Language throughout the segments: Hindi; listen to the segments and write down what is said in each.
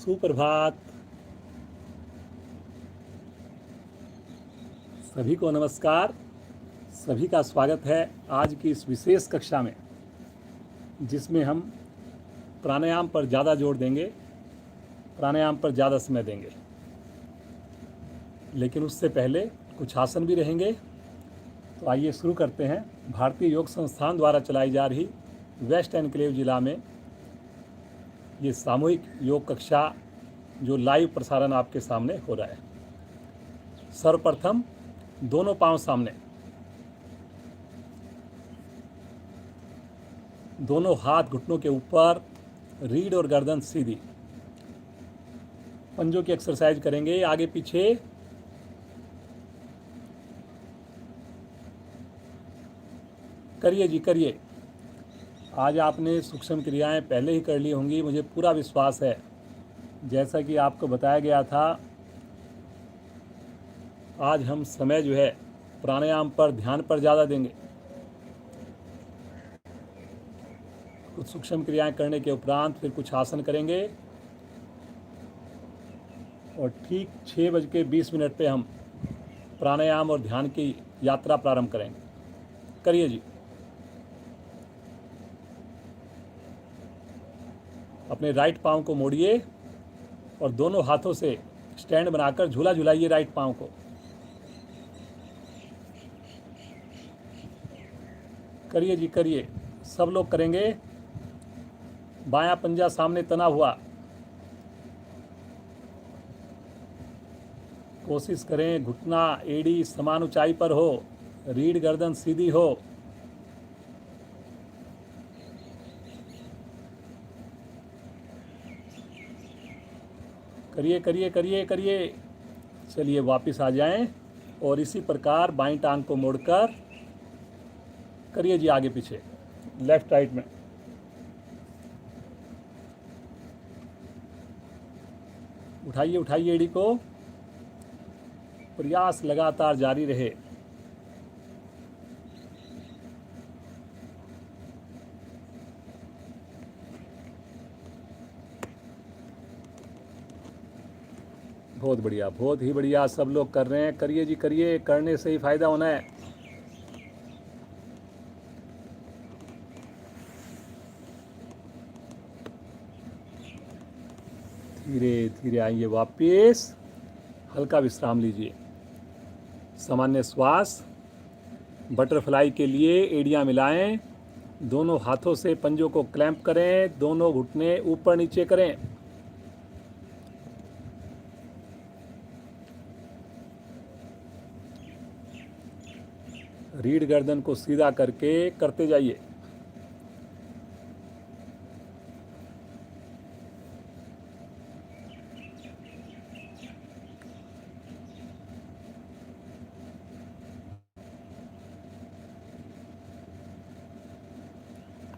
सुप्रभात। सभी को नमस्कार। सभी का स्वागत है आज की इस विशेष कक्षा में, जिसमें हम प्राणायाम पर ज़्यादा जोर देंगे, प्राणायाम पर ज़्यादा समय देंगे। लेकिन उससे पहले कुछ आसन भी रहेंगे। तो आइए शुरू करते हैं। भारतीय योग संस्थान द्वारा चलाई जा रही वेस्ट एनक्लेव जिला में ये सामूहिक योग कक्षा जो लाइव प्रसारण आपके सामने हो रहा है। सर्वप्रथम दोनों पांव सामने, दोनों हाथ घुटनों के ऊपर, रीढ़ और गर्दन सीधी। पंजों की एक्सरसाइज करेंगे, आगे पीछे। करिए जी, करिए। आज आपने सूक्ष्म क्रियाएं पहले ही कर ली होंगी, मुझे पूरा विश्वास है। जैसा कि आपको बताया गया था, आज हम समय जो है प्राणायाम पर, ध्यान पर ज़्यादा देंगे। कुछ सूक्ष्म क्रियाएं करने के उपरांत फिर कुछ आसन करेंगे और ठीक 6:20 पे हम प्राणायाम और ध्यान की यात्रा प्रारंभ करेंगे। करिए जी। अपने राइट पाँव को मोड़िए और दोनों हाथों से स्टैंड बनाकर झूला झुलाइए राइट पाँव को। करिए जी, करिए। सब लोग करेंगे। बायां पंजा सामने तना हुआ। कोशिश करें घुटना एड़ी समान ऊंचाई पर हो, रीढ़ गर्दन सीधी हो। करिए करिए करिए करिए। चलिए वापस आ जाएं और इसी प्रकार बाईं टांग को मोड़कर करिए जी आगे पीछे, लेफ्ट राइट में। उठाइए उठाइए एड़ी को। प्रयास लगातार जारी रहे। बहुत बढ़िया, बहुत ही बढ़िया। सब लोग कर रहे हैं। करिए जी, करिए। करने से ही फायदा होना है। धीरे धीरे आइए वापिस। हल्का विश्राम लीजिए। सामान्य श्वास। बटरफ्लाई के लिए एड़ियां मिलाएं। दोनों हाथों से पंजों को क्लैंप करें। दोनों घुटने ऊपर नीचे करें। रीढ़ गर्दन को सीधा करके करते जाइए।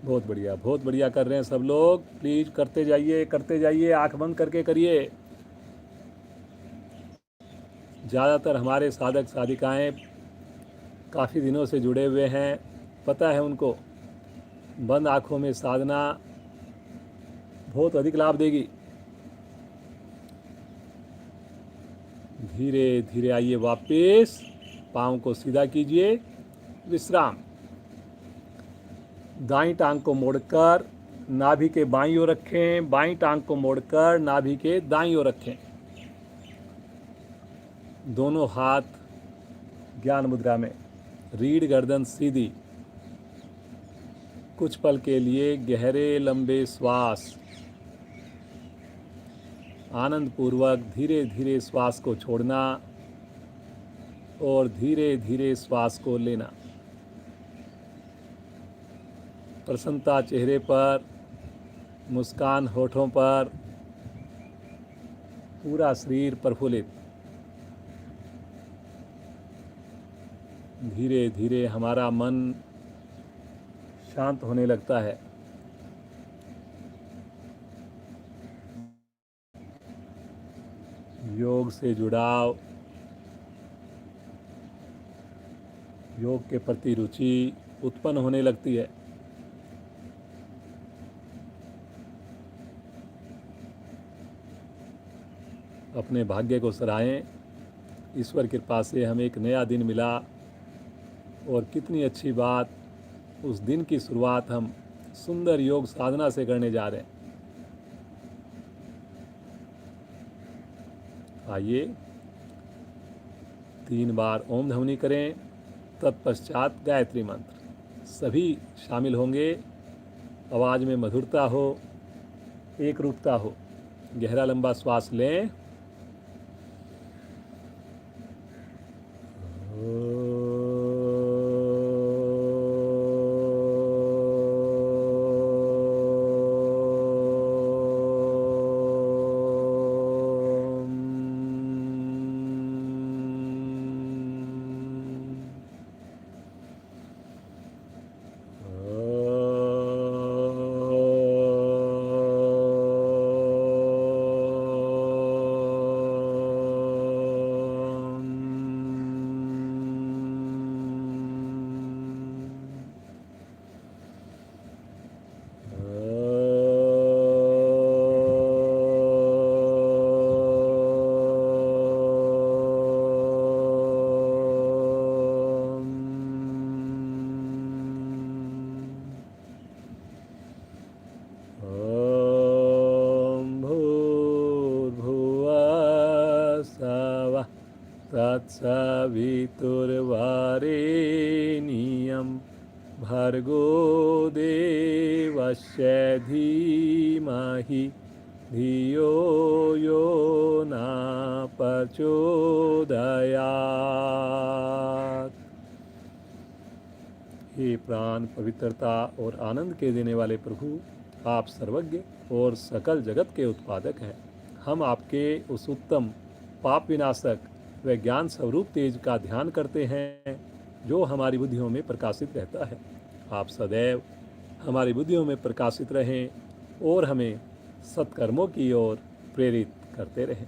बहुत बढ़िया, बहुत बढ़िया कर रहे हैं सब लोग। प्लीज करते जाइए, करते जाइए। आंख बंद करके करिए। ज़्यादातर हमारे साधक साधिकाएं काफ़ी दिनों से जुड़े हुए हैं, पता है उनको बंद आँखों में साधना बहुत अधिक लाभ देगी। धीरे धीरे आइए वापस। पाँव को सीधा कीजिए। विश्राम। दाईं टांग को मोड़कर नाभि के बाईं ओर रखें। बाईं टांग को मोड़कर नाभि के दाईं ओर रखें। दोनों हाथ ज्ञान मुद्रा में, रीढ़ गर्दन सीधी। कुछ पल के लिए गहरे लंबे श्वास। आनंद पूर्वक धीरे धीरे श्वास को छोड़ना और धीरे धीरे श्वास को लेना। प्रसन्नता चेहरे पर, मुस्कान होठों पर, पूरा शरीर प्रफुल्लित। धीरे धीरे हमारा मन शांत होने लगता है। योग से जुड़ाव, योग के प्रति रुचि उत्पन्न होने लगती है। अपने भाग्य को सराहें। ईश्वर कृपा से हमें एक नया दिन मिला और कितनी अच्छी बात, उस दिन की शुरुआत हम सुंदर योग साधना से करने जा रहे हैं। आइए 3 बार ओम ध्वनि करें, तत्पश्चात गायत्री मंत्र। सभी शामिल होंगे। आवाज़ में मधुरता हो, एक रूपता हो। गहरा लंबा श्वास लें। तत्सवितुर्वरेण्यं भर्गो देवस्य धीमहि धियो यो न प्रचोदयात्। हे प्राण पवित्रता और आनंद के देने वाले प्रभु, आप सर्वज्ञ और सकल जगत के उत्पादक हैं। हम आपके उस उत्तम पाप विनाशक व ज्ञान स्वरूप तेज का ध्यान करते हैं जो हमारी बुद्धियों में प्रकाशित रहता है। आप सदैव हमारी बुद्धियों में प्रकाशित रहें और हमें सत्कर्मों की ओर प्रेरित करते रहें।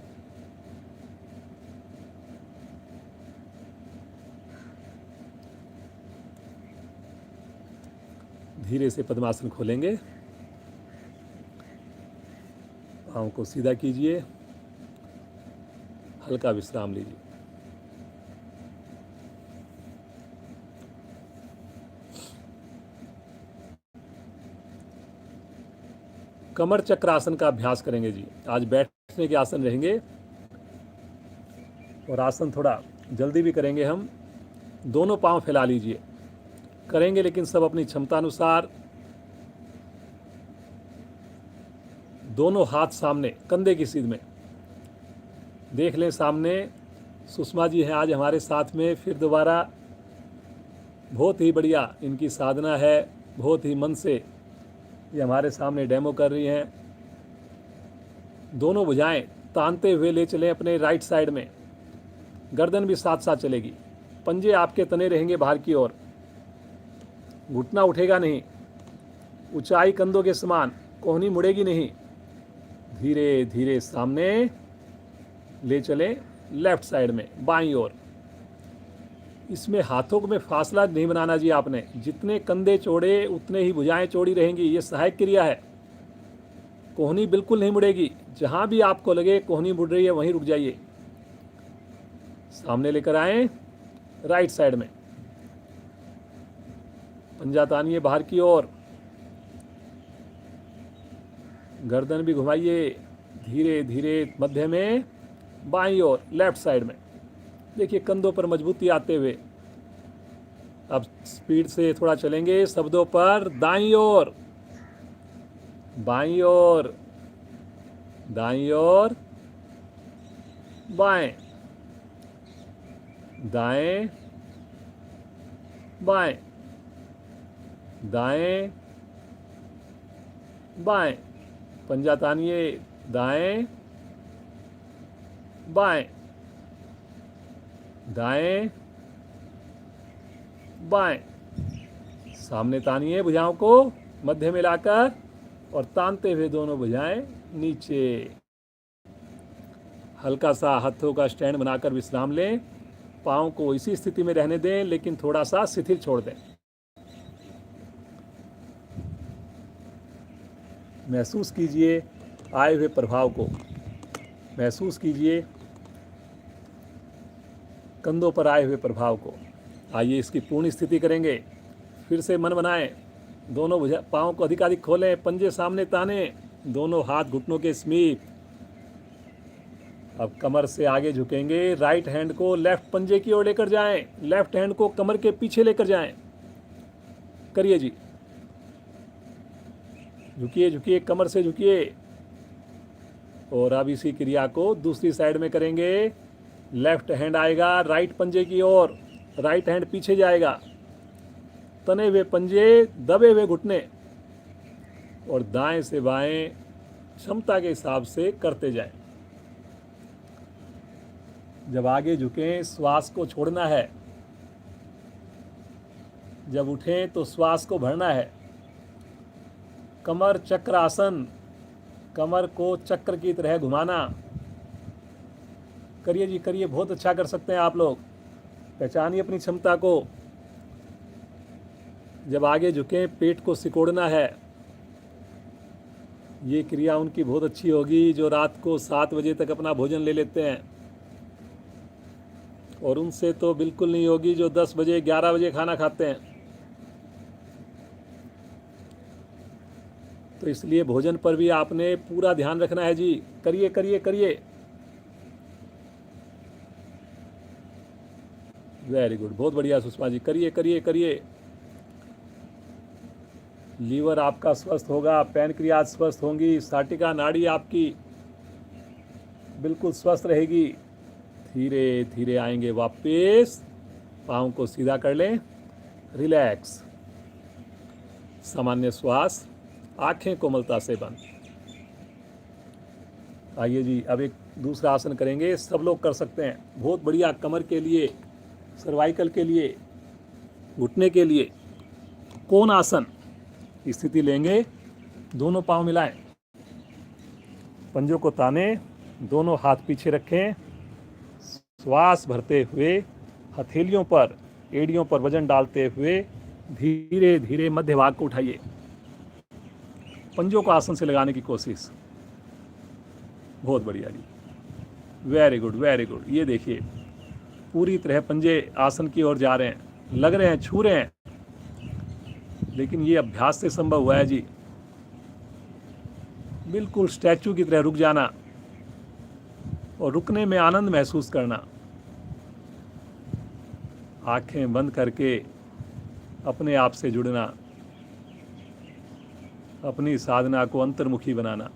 धीरे से पद्मासन खोलेंगे। पाँव को सीधा कीजिए, हल्का विश्राम लीजिए। कमर चक्र आसन का अभ्यास करेंगे जी। आज बैठने के आसन रहेंगे और आसन थोड़ा जल्दी भी करेंगे हम। दोनों पांव फैला लीजिए। करेंगे लेकिन सब अपनी क्षमता अनुसार। दोनों हाथ सामने कंधे की सीध में। देख लें सामने सुषमा जी हैं आज हमारे साथ में फिर दोबारा। बहुत ही बढ़िया इनकी साधना है, बहुत ही मन से ये हमारे सामने डेमो कर रही हैं। दोनों भुजाएं तानते हुए ले चलें अपने राइट साइड में। गर्दन भी साथ साथ चलेगी। पंजे आपके तने रहेंगे बाहर की ओर। घुटना उठेगा नहीं। ऊंचाई कंधों के समान, कोहनी मुड़ेगी नहीं। धीरे धीरे सामने ले चलें लेफ्ट साइड में बाईं ओर। इसमें हाथों में फासला नहीं बनाना जी आपने। जितने कंधे चौड़े उतने ही भुजाएं चौड़ी रहेंगी। ये सहायक क्रिया है। कोहनी बिल्कुल नहीं मुड़ेगी। जहां भी आपको लगे कोहनी मुड़ रही है वहीं रुक जाइए। सामने लेकर आए राइट साइड में। पंजा तानिए बाहर की ओर। गर्दन भी घुमाइए धीरे धीरे मध्य में बाईं ओर लेफ्ट साइड में। देखिए कंधों पर मजबूती आते हुए। अब स्पीड से थोड़ा चलेंगे शब्दों पर। दाईं ओर, बाईं ओर, दाईं ओर, बाएं, दाएं, बाएं, दाएं, बाएं। पंजा तानिए दाएं, बाएं, दाएं, बाएं। सामने तानिए भुजाओं को मध्य में लाकर और तानते हुए दोनों भुजाएं नीचे। हल्का सा हाथों का स्टैंड बनाकर विश्राम लें। पाँव को इसी स्थिति में रहने दें लेकिन थोड़ा सा शिथिल छोड़ दें। महसूस कीजिए आए हुए प्रभाव को। महसूस कीजिए कंधों पर आए हुए प्रभाव को। आइए इसकी पूर्ण स्थिति करेंगे। फिर से मन बनाएं, दोनों पाँव को अधिकाधिक खोलें, पंजे सामने ताने, दोनों हाथ घुटनों के समीप। अब कमर से आगे झुकेंगे, राइट हैंड को लेफ्ट पंजे की ओर लेकर जाएं, लेफ्ट हैंड को कमर के पीछे लेकर जाएं। करिए जी, झुकिए झुकिए, कमर से झुकिए। और अब इसी क्रिया को दूसरी साइड में करेंगे। लेफ्ट हैंड आएगा राइट पंजे की ओर, राइट हैंड पीछे जाएगा, तने हुए पंजे, दबे हुए घुटने, और दाएं से बाएं क्षमता के हिसाब से करते जाएं। जब आगे झुकें श्वास को छोड़ना है, जब उठें तो श्वास को भरना है। कमर चक्रासन, कमर को चक्र की तरह घुमाना। करिए जी करिए, बहुत अच्छा कर सकते हैं आप लोग। पहचानिए अपनी क्षमता को। जब आगे झुकें पेट को सिकोड़ना है। ये क्रिया उनकी बहुत अच्छी होगी जो रात को 7 बजे तक अपना भोजन ले लेते हैं, और उनसे तो बिल्कुल नहीं होगी जो 10 बजे 11 बजे खाना खाते हैं। तो इसलिए भोजन पर भी आपने पूरा ध्यान रखना है जी। करिए करिए करिए, वेरी गुड, बहुत बढ़िया सुषमा जी, करिए करिए करिए। लीवर आपका स्वस्थ होगा, पैनक्रियाज स्वस्थ होंगी, साटिका नाड़ी आपकी बिल्कुल स्वस्थ रहेगी। धीरे धीरे आएंगे वापस, पाँव को सीधा कर लें, रिलैक्स, सामान्य श्वास, आंखें कोमलता से बंद। आइए जी अब एक दूसरा आसन करेंगे, सब लोग कर सकते हैं, बहुत बढ़िया। कमर के लिए, सर्वाइकल के लिए, घुटने के लिए कोण आसन स्थिति लेंगे। दोनों पांव मिलाएं, पंजों को ताने, दोनों हाथ पीछे रखें, श्वास भरते हुए हथेलियों पर, एड़ियों पर वजन डालते हुए धीरे धीरे मध्य भाग को उठाइए। पंजों को आसन से लगाने की कोशिश। बहुत बढ़िया जी, वेरी गुड वेरी गुड। ये देखिए पूरी तरह पंजे आसन की ओर जा रहे हैं, लग रहे हैं, छू रहे हैं, लेकिन ये अभ्यास से संभव हुआ है जी। बिल्कुल स्टैचू की तरह रुक जाना और रुकने में आनंद महसूस करना। आंखें बंद करके अपने आप से जुड़ना, अपनी साधना को अंतर्मुखी बनाना।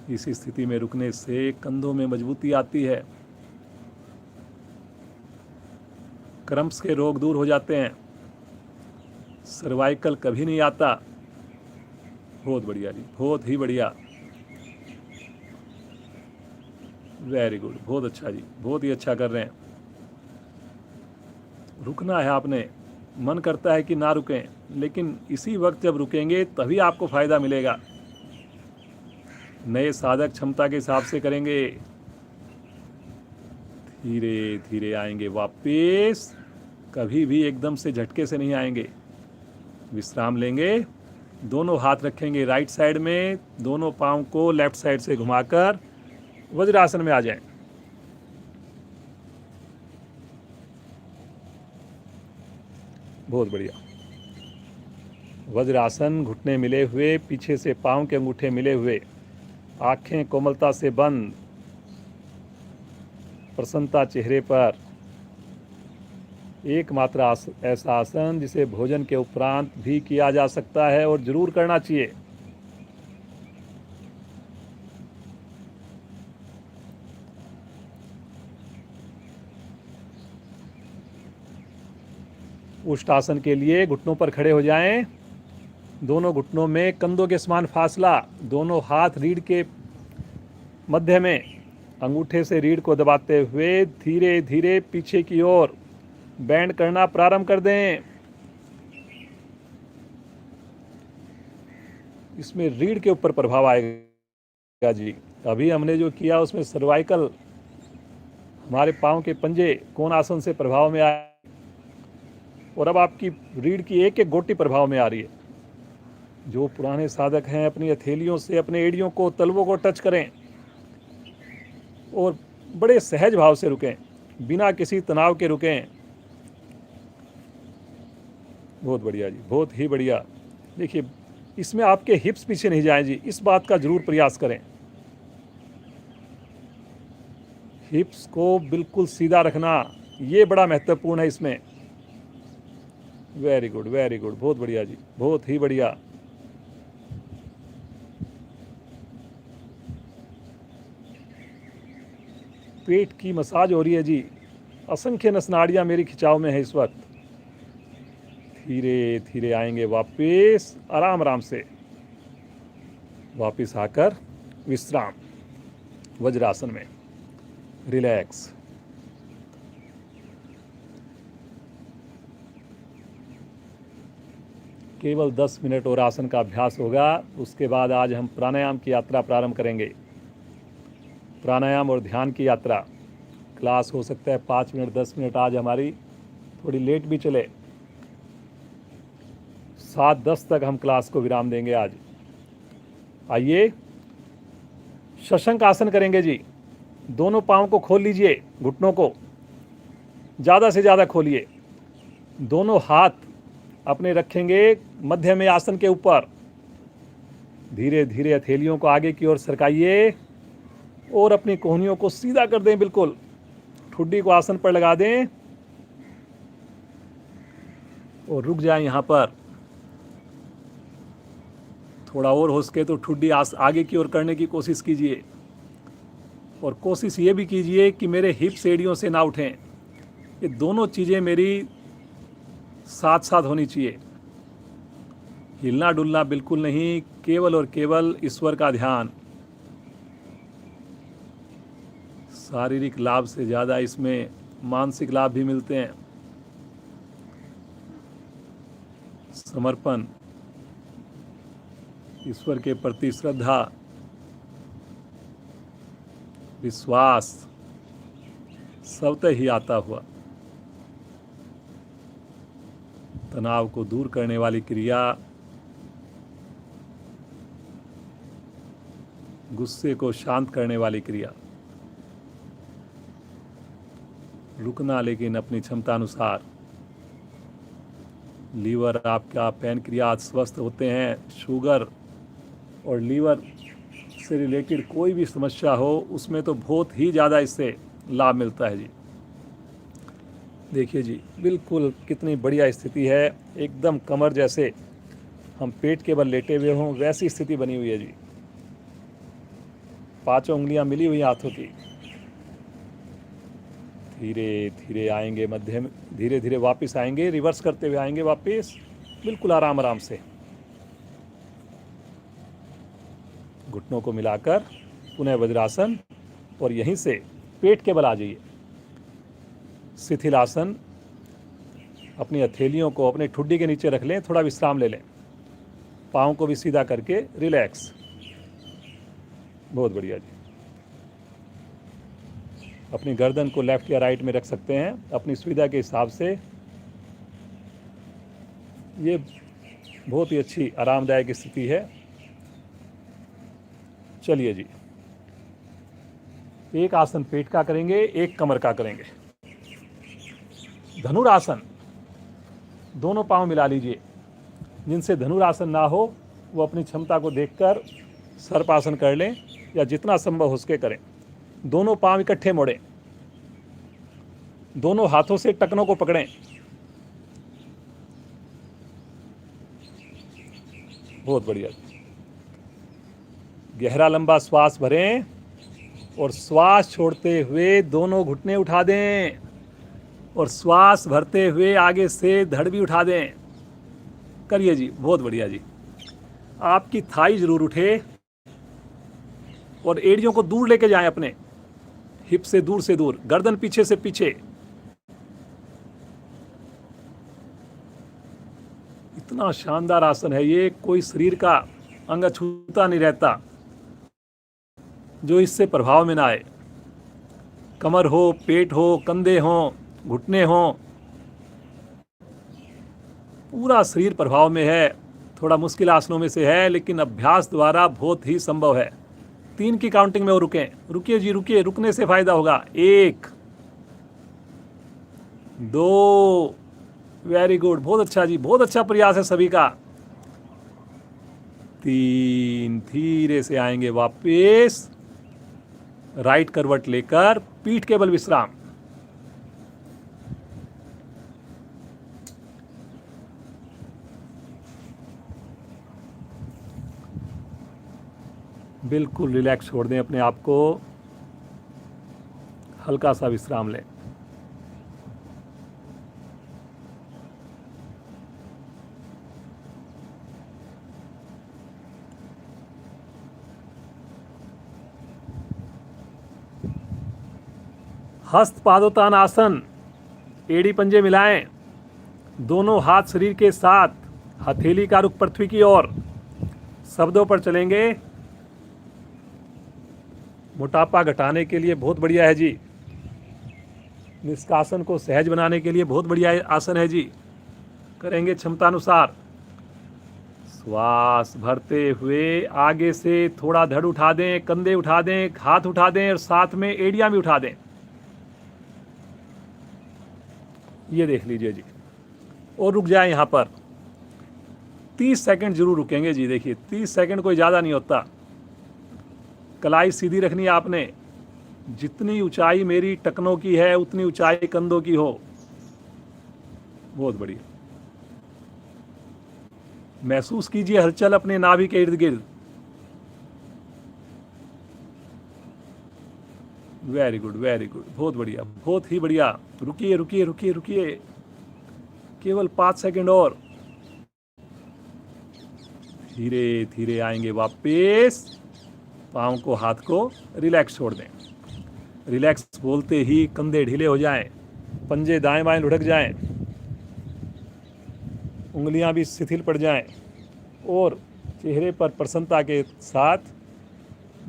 इस स्थिति में रुकने से कंधों में मजबूती आती है, क्रम्प्स के रोग दूर हो जाते हैं, सर्वाइकल कभी नहीं आता। बहुत बढ़िया जी, बहुत ही बढ़िया, वेरी गुड, बहुत अच्छा जी, बहुत ही अच्छा कर रहे हैं। रुकना है आपने, मन करता है कि ना रुकें, लेकिन इसी वक्त जब रुकेंगे तभी आपको फायदा मिलेगा। नए साधक क्षमता के हिसाब से करेंगे। धीरे धीरे आएंगे वापस, कभी भी एकदम से झटके से नहीं आएंगे। विश्राम लेंगे, दोनों हाथ रखेंगे राइट साइड में, दोनों पाँव को लेफ्ट साइड से घुमाकर वज्रासन में आ जाएं। बहुत बढ़िया। वज्रासन, घुटने मिले हुए, पीछे से पाँव के अंगूठे मिले हुए, आंखें कोमलता से बंद, प्रसन्नता चेहरे पर। एकमात्र ऐसा आसन जिसे भोजन के उपरांत भी किया जा सकता है और जरूर करना चाहिए। उष्टासन के लिए घुटनों पर खड़े हो जाएं, दोनों घुटनों में कंधों के समान फासला, दोनों हाथ रीढ़ के मध्य में, अंगूठे से रीढ़ को दबाते हुए धीरे धीरे पीछे की ओर बैंड करना प्रारंभ कर दें। इसमें रीढ़ के ऊपर प्रभाव आएगा जी। अभी हमने जो किया उसमें सर्वाइकल, हमारे पाँव के पंजे कोण आसन से प्रभाव में आए, और अब आपकी रीढ़ की एक एक गोटी प्रभाव में आ रही है। जो पुराने साधक हैं अपनी हथेलियों से अपने एड़ियों को, तलवों को टच करें और बड़े सहज भाव से रुकें, बिना किसी तनाव के रुकें। बहुत बढ़िया जी, बहुत ही बढ़िया। देखिए, इसमें आपके हिप्स पीछे नहीं जाएं जी, इस बात का ज़रूर प्रयास करें। हिप्स को बिल्कुल सीधा रखना, ये बड़ा महत्वपूर्ण है इसमें। वेरी गुड, वेरी गुड, बहुत बढ़िया जी, बहुत ही बढ़िया। पेट की मसाज हो रही है जी, असंख्य नसनाड़ियाँ मेरी खिंचाव में है इस वक्त। धीरे धीरे आएंगे वापस, आराम आराम से वापस आकर विश्राम, वज्रासन में रिलैक्स। केवल 10 मिनट और आसन का अभ्यास होगा, उसके बाद आज हम प्राणायाम की यात्रा प्रारंभ करेंगे। प्राणायाम और ध्यान की यात्रा। क्लास हो सकता है 5 मिनट 10 मिनट आज हमारी थोड़ी लेट भी चले, 7:10 तक हम क्लास को विराम देंगे आज। आइए शशंक आसन करेंगे जी। दोनों पाँव को खोल लीजिए, घुटनों को ज़्यादा से ज़्यादा खोलिए। दोनों हाथ अपने रखेंगे मध्य में आसन के ऊपर। धीरे धीरे हथेलियों को आगे की ओर सरकाइए और अपनी कोहनियों को सीधा कर दें, बिल्कुल ठुड्डी को आसन पर लगा दें और रुक जाएं यहाँ पर। थोड़ा और हो सके तो ठुड्डी आगे की ओर करने की कोशिश कीजिए और कोशिश ये भी कीजिए कि मेरे हिप्स एड़ियों से ना उठें। ये दोनों चीज़ें मेरी साथ साथ होनी चाहिए। हिलना डुलना बिल्कुल नहीं, केवल और केवल ईश्वर का ध्यान। शारीरिक लाभ से ज़्यादा इसमें मानसिक लाभ भी मिलते हैं। समर्पण, ईश्वर के प्रति श्रद्धा, विश्वास स्वतः ही आता हुआ तनाव को दूर करने वाली क्रिया, गुस्से को शांत करने वाली क्रिया। रुकना लेकिन अपनी क्षमता अनुसार। लीवर आपका, पैनक्रियाज स्वस्थ होते हैं। शुगर और लीवर से रिलेटेड कोई भी समस्या हो उसमें तो बहुत ही ज़्यादा इससे लाभ मिलता है जी। देखिए जी, बिल्कुल कितनी बढ़िया स्थिति है, एकदम कमर जैसे हम पेट के बल लेटे हुए हों वैसी स्थिति बनी हुई है जी। पांचों उंगलियां मिली हुई हाथों की। धीरे धीरे आएंगे मध्य में, धीरे धीरे वापस आएंगे, रिवर्स करते हुए आएंगे वापस, बिल्कुल आराम आराम से। घुटनों को मिलाकर पुनः वज्रासन और यहीं से पेट के बल आ जाइए। शिथिल आसन। अपनी हथेलियों को अपने ठुड्डी के नीचे रख लें, थोड़ा विश्राम ले लें। पाँव को भी सीधा करके रिलैक्स। बहुत बढ़िया जी। अपनी गर्दन को लेफ्ट या राइट में रख सकते हैं अपनी सुविधा के हिसाब से। ये बहुत ही अच्छी आरामदायक स्थिति है। चलिए जी, एक आसन पेट का करेंगे, एक कमर का करेंगे। धनुरासन। दोनों पांव मिला लीजिए। जिनसे धनुरासन ना हो वो अपनी क्षमता को देखकर सर्पासन कर लें या जितना संभव हो सके करें। दोनों पांव इकट्ठे मोड़ें, दोनों हाथों से टखनों को पकड़ें। बहुत बढ़िया। गहरा लंबा श्वास भरें और श्वास छोड़ते हुए दोनों घुटने उठा दें और श्वास भरते हुए आगे से धड़ भी उठा दें। करिए जी, बहुत बढ़िया जी। आपकी थाई जरूर उठे और एड़ियों को दूर लेके जाएं, अपने हिप से दूर, गर्दन पीछे से पीछे। इतना शानदार आसन है ये, कोई शरीर का अंग छूता नहीं रहता जो इससे प्रभाव में ना आए। कमर हो, पेट हो, कंधे हो, घुटने हो, पूरा शरीर प्रभाव में है। थोड़ा मुश्किल आसनों में से है, लेकिन अभ्यास द्वारा बहुत ही संभव है। 3 की काउंटिंग में वो रुकें। रुकिए जी, रुकिए, रुकने से फायदा होगा। 1 2, वेरी गुड, बहुत अच्छा जी, बहुत अच्छा प्रयास है सभी का। 3, धीरे से आएंगे वापस, राइट करवट लेकर पीठ के बल विश्राम। बिल्कुल रिलैक्स छोड़ दें अपने आप को, हल्का सा विश्राम लें। हस्त पादोत्तान आसन, एड़ी पंजे मिलाएं, दोनों हाथ शरीर के साथ, हथेली का रुख पृथ्वी की ओर। शब्दों पर चलेंगे। मोटापा घटाने के लिए बहुत बढ़िया है जी। निष्कासन को सहज बनाने के लिए बहुत बढ़िया आसन है जी। करेंगे क्षमता अनुसार। श्वास भरते हुए आगे से थोड़ा धड़ उठा दें, कंधे उठा दें, हाथ उठा दें और साथ में एड़ियां भी उठा दें। ये देख लीजिए जी, और रुक जाए यहाँ पर। 30 सेकंड जरूर रुकेंगे जी। देखिए 30 सेकंड कोई ज़्यादा नहीं होता। कलाई सीधी रखनी है आपने। जितनी ऊंचाई मेरी टखनों की है उतनी ऊंचाई कंधों की हो। बहुत बढ़िया। महसूस कीजिए हलचल अपने नाभि के इर्द गिर्द। वेरी गुड, वेरी गुड, बहुत बढ़िया, बहुत ही बढ़िया। रुकिए रुकिए रुकिए रुकिए, केवल 5 सेकंड और। धीरे धीरे आएंगे वापस। पाँव को, हाथ को रिलैक्स छोड़ दें। रिलैक्स बोलते ही कंधे ढीले हो जाएं, पंजे दाएं बाएं लुढ़क जाएं, उंगलियां भी शिथिल पड़ जाएं और चेहरे पर प्रसन्नता के साथ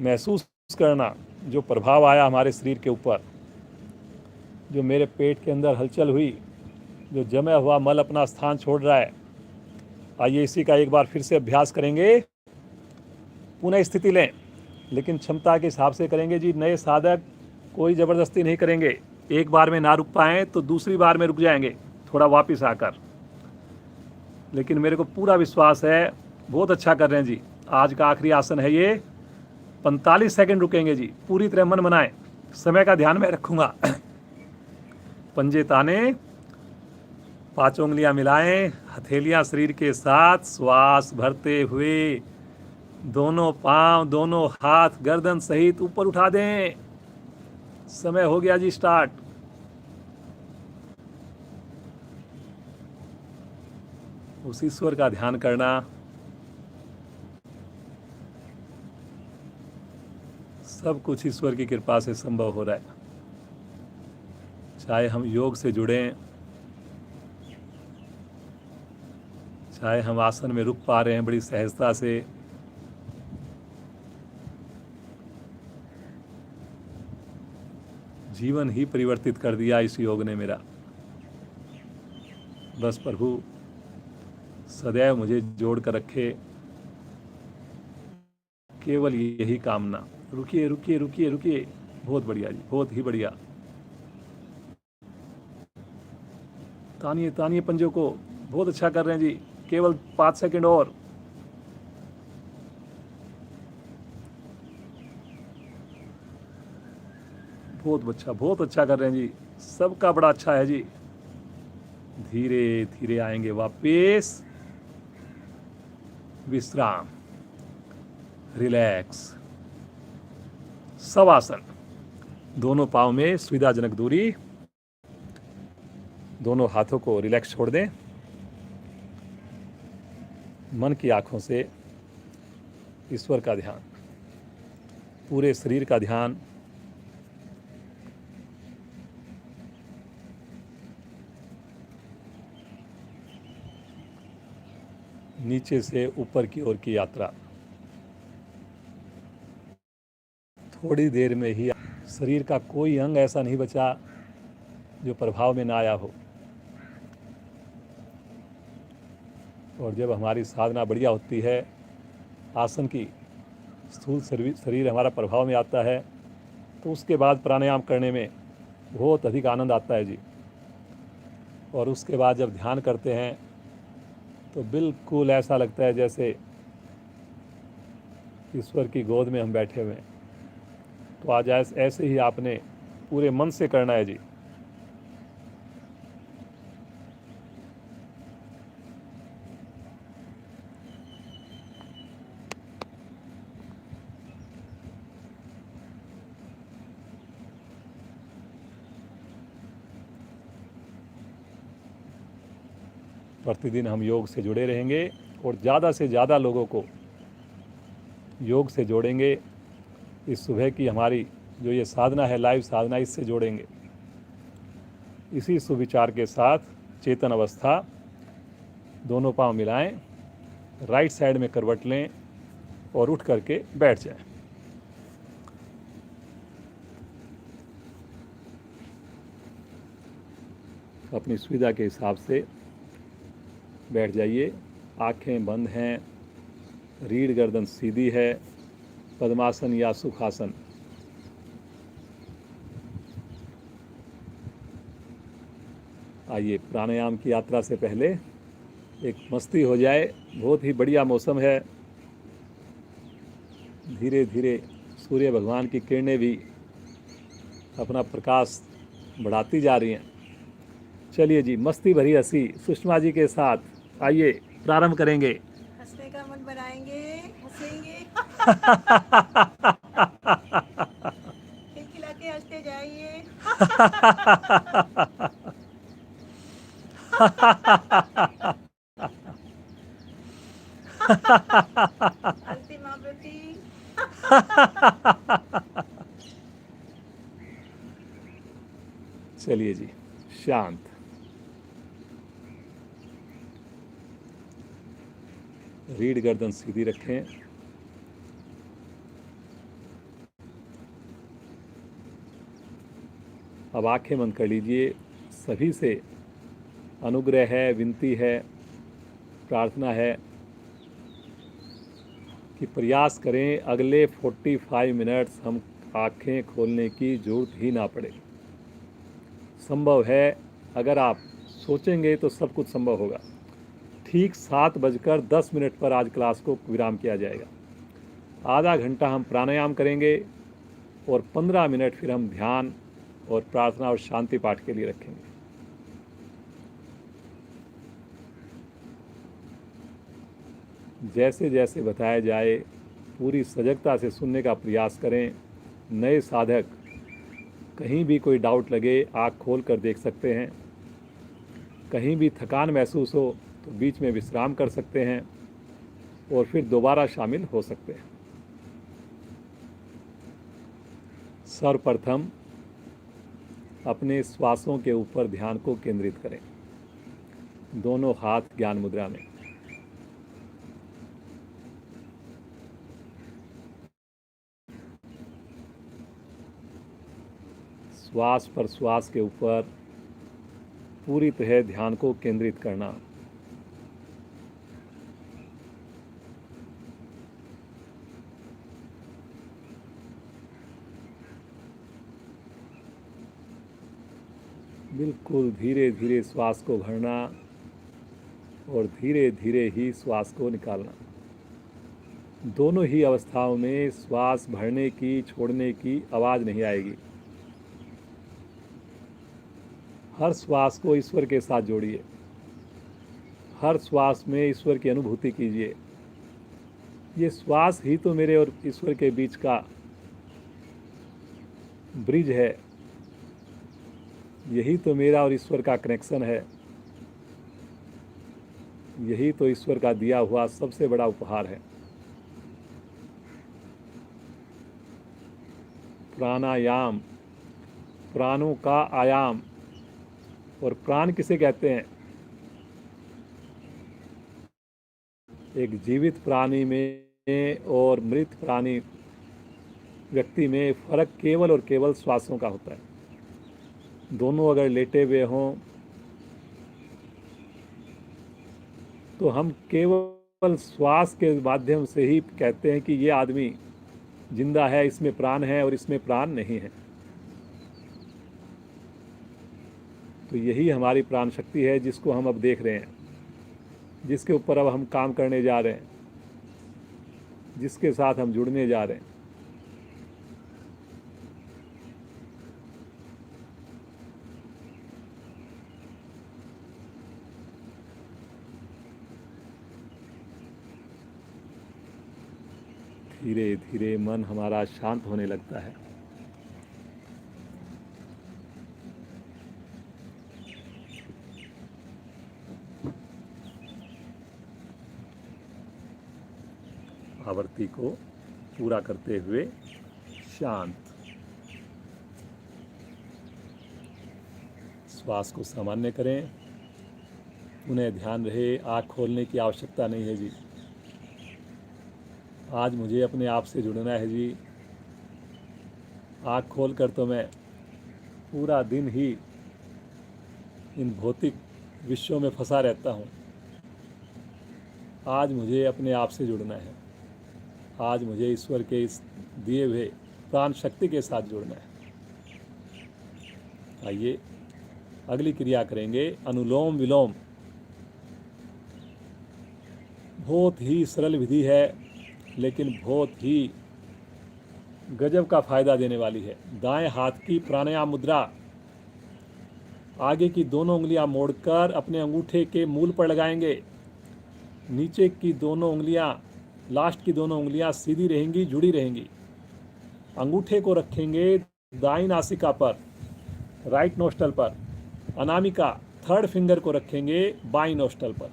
महसूस करना जो प्रभाव आया हमारे शरीर के ऊपर, जो मेरे पेट के अंदर हलचल हुई, जो जमा हुआ मल अपना स्थान छोड़ रहा है। आइए इसी का एक बार फिर से अभ्यास करेंगे। पुनः स्थिति लें, लेकिन क्षमता के हिसाब से करेंगे जी। नए साधक कोई ज़बरदस्ती नहीं करेंगे। एक बार में ना रुक पाएँ तो दूसरी बार में रुक जाएंगे थोड़ा वापस आकर। लेकिन मेरे को पूरा विश्वास है बहुत अच्छा कर रहे हैं जी। आज का आखिरी आसन है ये। 45 सेकंड रुकेंगे जी। पूरी तरह मन बनाएं, समय का ध्यान में रखूंगा। पंजे ताने, 5 उंगलियां मिलाएं, हथेलियां शरीर के साथ। श्वास भरते हुए दोनों पांव, दोनों हाथ गर्दन सहित ऊपर उठा दें। समय हो गया जी स्टार्ट। उस ईश्वर का ध्यान करना। सब कुछ ईश्वर की कृपा से संभव हो रहा है। चाहे हम योग से जुड़ें, चाहे हम आसन में रुक पा रहे हैं बड़ी सहजता से, जीवन ही परिवर्तित कर दिया इस योग ने मेरा। बस प्रभु सदैव मुझे जोड़ कर रखे, केवल यही कामना। रुकिए रुकिए रुकिए रुकिए, बहुत बढ़िया जी, बहुत ही बढ़िया। तानिए तानिए पंजों को, बहुत अच्छा कर रहे हैं जी। केवल 5 सेकंड और। बहुत अच्छा कर रहे हैं जी। सबका बड़ा अच्छा है जी। धीरे धीरे आएंगे वापस, विश्राम, रिलैक्स, शवासन। दोनों पाँव में सुविधाजनक दूरी। दोनों हाथों को रिलैक्स छोड़ दें। मन की आंखों से ईश्वर का ध्यान, पूरे शरीर का ध्यान। नीचे से ऊपर की ओर की यात्रा। थोड़ी देर में ही शरीर का कोई अंग ऐसा नहीं बचा जो प्रभाव में ना आया हो। और जब हमारी साधना बढ़िया होती है, आसन की स्थूल शरीर हमारा प्रभाव में आता है, तो उसके बाद प्राणायाम करने में बहुत अधिक आनंद आता है जी। और उसके बाद जब ध्यान करते हैं तो बिल्कुल ऐसा लगता है जैसे ईश्वर की गोद में हम बैठे हुए हैं। तो आज ऐसे ही आपने पूरे मन से करना है जी। प्रतिदिन हम योग से जुड़े रहेंगे और ज़्यादा से ज़्यादा लोगों को योग से जोड़ेंगे। इस सुबह की हमारी जो ये साधना है, लाइव साधना, इससे जोड़ेंगे। इसी सुविचार के साथ चेतन अवस्था, दोनों पांव मिलाएं, राइट साइड में करवट लें और उठ करके बैठ जाएं। अपनी सुविधा के हिसाब से बैठ जाइए। आंखें बंद हैं, रीढ़ गर्दन सीधी है, पद्मासन या सुखासन। आइए, प्राणायाम की यात्रा से पहले एक मस्ती हो जाए। बहुत ही बढ़िया मौसम है। धीरे धीरे सूर्य भगवान की किरणें भी अपना प्रकाश बढ़ाती जा रही हैं। चलिए जी, मस्ती भरी हंसी सुषमा जी के साथ आइए प्रारंभ करेंगे। हंसने का मन बनाएंगे, हंसेंगे। खिलखिला के हंसते जाइए। हंसती माँ बेटी। चलिए जी, शांत। रीढ़ गर्दन सीधी रखें। अब आंखें बंद कर लीजिए। सभी से अनुग्रह है, विनती है, प्रार्थना है कि प्रयास करें अगले 45 मिनट्स हम आंखें खोलने की जरूरत ही ना पड़े। संभव है, अगर आप सोचेंगे तो सब कुछ संभव होगा। ठीक 7:10 पर आज क्लास को विराम किया जाएगा। आधा घंटा हम प्राणायाम करेंगे और 15 मिनट फिर हम ध्यान और प्रार्थना और शांति पाठ के लिए रखेंगे। जैसे जैसे बताया जाए पूरी सजगता से सुनने का प्रयास करें। नए साधक कहीं भी कोई डाउट लगे, आँख खोल कर देख सकते हैं। कहीं भी थकान महसूस हो तो बीच में विश्राम कर सकते हैं और फिर दोबारा शामिल हो सकते हैं। सर्वप्रथम अपने श्वासों के ऊपर ध्यान को केंद्रित करें। दोनों हाथ ज्ञान मुद्रा में। श्वास पर श्वास के ऊपर पूरी तरह ध्यान को केंद्रित करना। बिल्कुल धीरे धीरे श्वास को भरना और धीरे धीरे ही श्वास को निकालना। दोनों ही अवस्थाओं में श्वास भरने की, छोड़ने की आवाज़ नहीं आएगी। हर श्वास को ईश्वर के साथ जोड़िए। हर श्वास में ईश्वर की अनुभूति कीजिए। ये श्वास ही तो मेरे और ईश्वर के बीच का ब्रिज है। यही तो मेरा और ईश्वर का कनेक्शन है। यही तो ईश्वर का दिया हुआ सबसे बड़ा उपहार है। प्राणायाम, प्राणों का आयाम। और प्राण किसे कहते हैं? एक जीवित प्राणी में और मृत प्राणी व्यक्ति में फर्क केवल और केवल श्वासों का होता है। दोनों अगर लेटे हुए हों तो हम केवल श्वास के माध्यम से ही कहते हैं कि ये आदमी जिंदा है, इसमें प्राण है और इसमें प्राण नहीं है। तो यही हमारी प्राण शक्ति है जिसको हम अब देख रहे हैं, जिसके ऊपर अब हम काम करने जा रहे हैं, जिसके साथ हम जुड़ने जा रहे हैं। धीरे धीरे मन हमारा शांत होने लगता है। आवर्ती को पूरा करते हुए शांत। श्वास को सामान्य करें। उन्हें ध्यान रहे, आँख खोलने की आवश्यकता नहीं है जी। आज मुझे अपने आप से जुड़ना है जी। आँख खोल कर तो मैं पूरा दिन ही इन भौतिक विश्वों में फंसा रहता हूँ। आज मुझे अपने आप से जुड़ना है। आज मुझे ईश्वर के इस दिए हुए प्राण शक्ति के साथ जुड़ना है। आइए अगली क्रिया करेंगे, अनुलोम विलोम। बहुत ही सरल विधि है, लेकिन बहुत ही गजब का फायदा देने वाली है। दाएं हाथ की प्राणायाम मुद्रा, आगे की दोनों उंगलियां मोड़कर अपने अंगूठे के मूल पर लगाएंगे। नीचे की दोनों उंगलियां, लास्ट की दोनों उंगलियां सीधी रहेंगी, जुड़ी रहेंगी। अंगूठे को रखेंगे दाईं नासिका पर, राइट नोस्टल पर। अनामिका, थर्ड फिंगर को रखेंगे बाईं नोस्टल पर,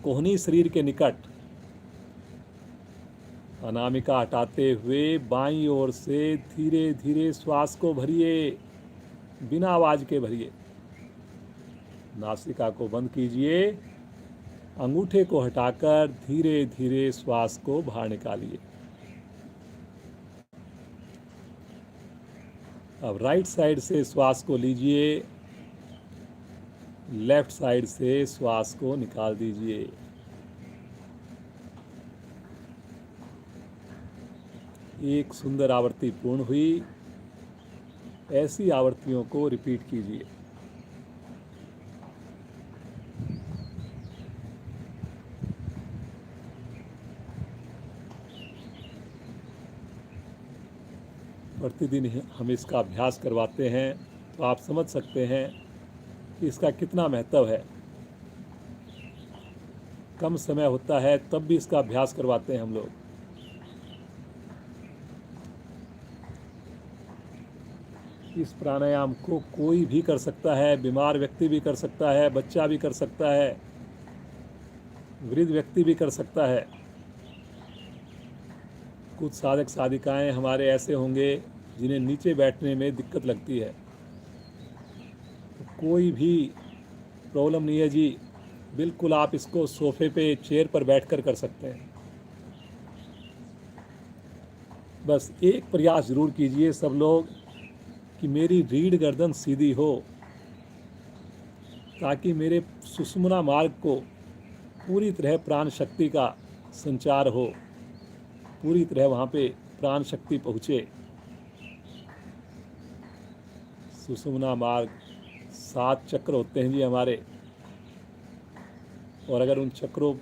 कोहनी शरीर के निकट। अनामिका हटाते हुए बाईं ओर से धीरे धीरे श्वास को भरिए, बिना आवाज के भरिए। नासिका को बंद कीजिए, अंगूठे को हटाकर धीरे धीरे श्वास को बाहर निकालिए। अब राइट साइड से श्वास को लीजिए, लेफ्ट साइड से श्वास को निकाल दीजिए। एक सुंदर आवृत्ति पूर्ण हुई। ऐसी आवृत्तियों को रिपीट कीजिए। प्रतिदिन हम इसका अभ्यास करवाते हैं, तो आप समझ सकते हैं कि इसका कितना महत्व है। कम समय होता है तब भी इसका अभ्यास करवाते हैं हम लोग। इस प्राणायाम को कोई भी कर सकता है, बीमार व्यक्ति भी कर सकता है, बच्चा भी कर सकता है, वृद्ध व्यक्ति भी कर सकता है। कुछ साधक साधिकाएं हमारे ऐसे होंगे जिन्हें नीचे बैठने में दिक्कत लगती है। तो कोई भी प्रॉब्लम नहीं है जी, बिल्कुल आप इसको सोफे पे, चेयर पर बैठकर कर सकते हैं। बस एक प्रयास जरूर कीजिए सब लोग कि मेरी रीढ़ गर्दन सीधी हो, ताकि मेरे सुषुम्ना मार्ग को पूरी तरह प्राण शक्ति का संचार हो, पूरी तरह वहाँ पे प्राण शक्ति पहुँचे। सुषुम्ना मार्ग 7 चक्र होते हैं जी हमारे, और अगर उन चक्रों,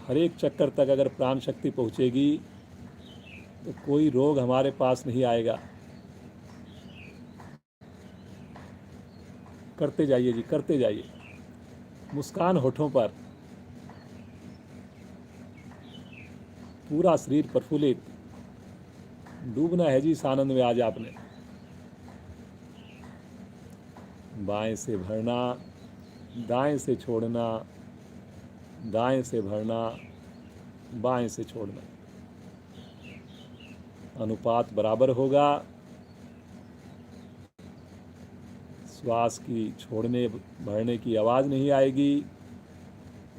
हर एक चक्कर तक अगर प्राण शक्ति पहुँचेगी तो कोई रोग हमारे पास नहीं आएगा। करते जाइए जी, करते जाइए। मुस्कान होठों पर, पूरा शरीर प्रफुल्लित। डूबना है जी इस आनंद में आज आपने। बाएं से भरना, दाएं से छोड़ना, दाएं से भरना, बाएं से छोड़ना। अनुपात बराबर होगा। श्वास की छोड़ने भरने की आवाज़ नहीं आएगी,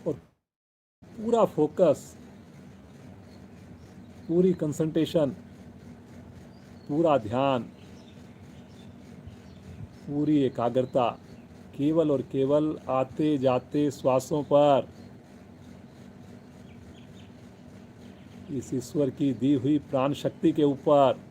और पूरा फोकस, पूरी कंसंट्रेशन, पूरा ध्यान, पूरी एकाग्रता केवल और केवल आते जाते श्वासों पर इस ईश्वर की दी हुई प्राण शक्ति के ऊपर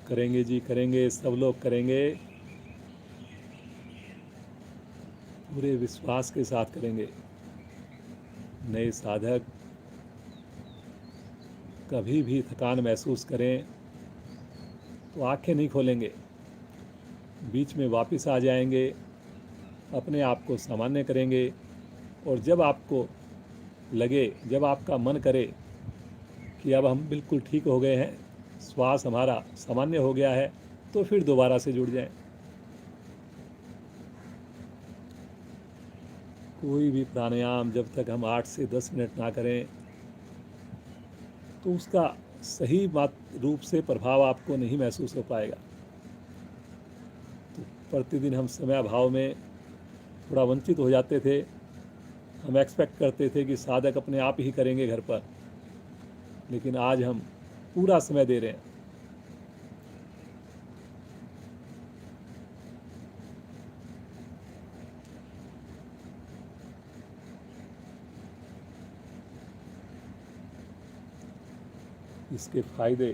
करेंगे जी, करेंगे, सब लोग करेंगे, पूरे विश्वास के साथ करेंगे। नए साधक कभी भी थकान महसूस करें तो आंखें नहीं खोलेंगे, बीच में वापस आ जाएंगे, अपने आप को सामान्य करेंगे। और जब आपको लगे, जब आपका मन करे कि अब हम बिल्कुल ठीक हो गए हैं, श्वास हमारा सामान्य हो गया है, तो फिर दोबारा से जुड़ जाएं। कोई भी प्राणायाम जब तक हम 8 से 10 मिनट ना करें तो उसका सही रूप से प्रभाव आपको नहीं महसूस हो पाएगा। तो प्रतिदिन हम समय अभाव में थोड़ा वंचित हो जाते थे। हम एक्सपेक्ट करते थे कि साधक अपने आप ही करेंगे घर पर, लेकिन आज हम पूरा समय दे रहे हैं। इसके फायदे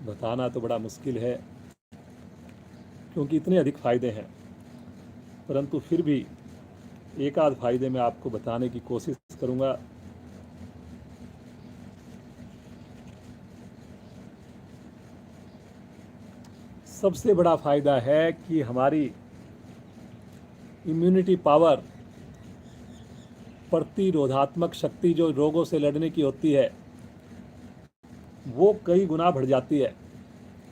बताना तो बड़ा मुश्किल है, क्योंकि इतने अधिक फायदे हैं, परंतु फिर भी एक आध फायदे मैं आपको बताने की कोशिश करूंगा। सबसे बड़ा फायदा है कि हमारी इम्यूनिटी पावर, प्रतिरोधात्मक शक्ति जो रोगों से लड़ने की होती है, वो कई गुना बढ़ जाती है।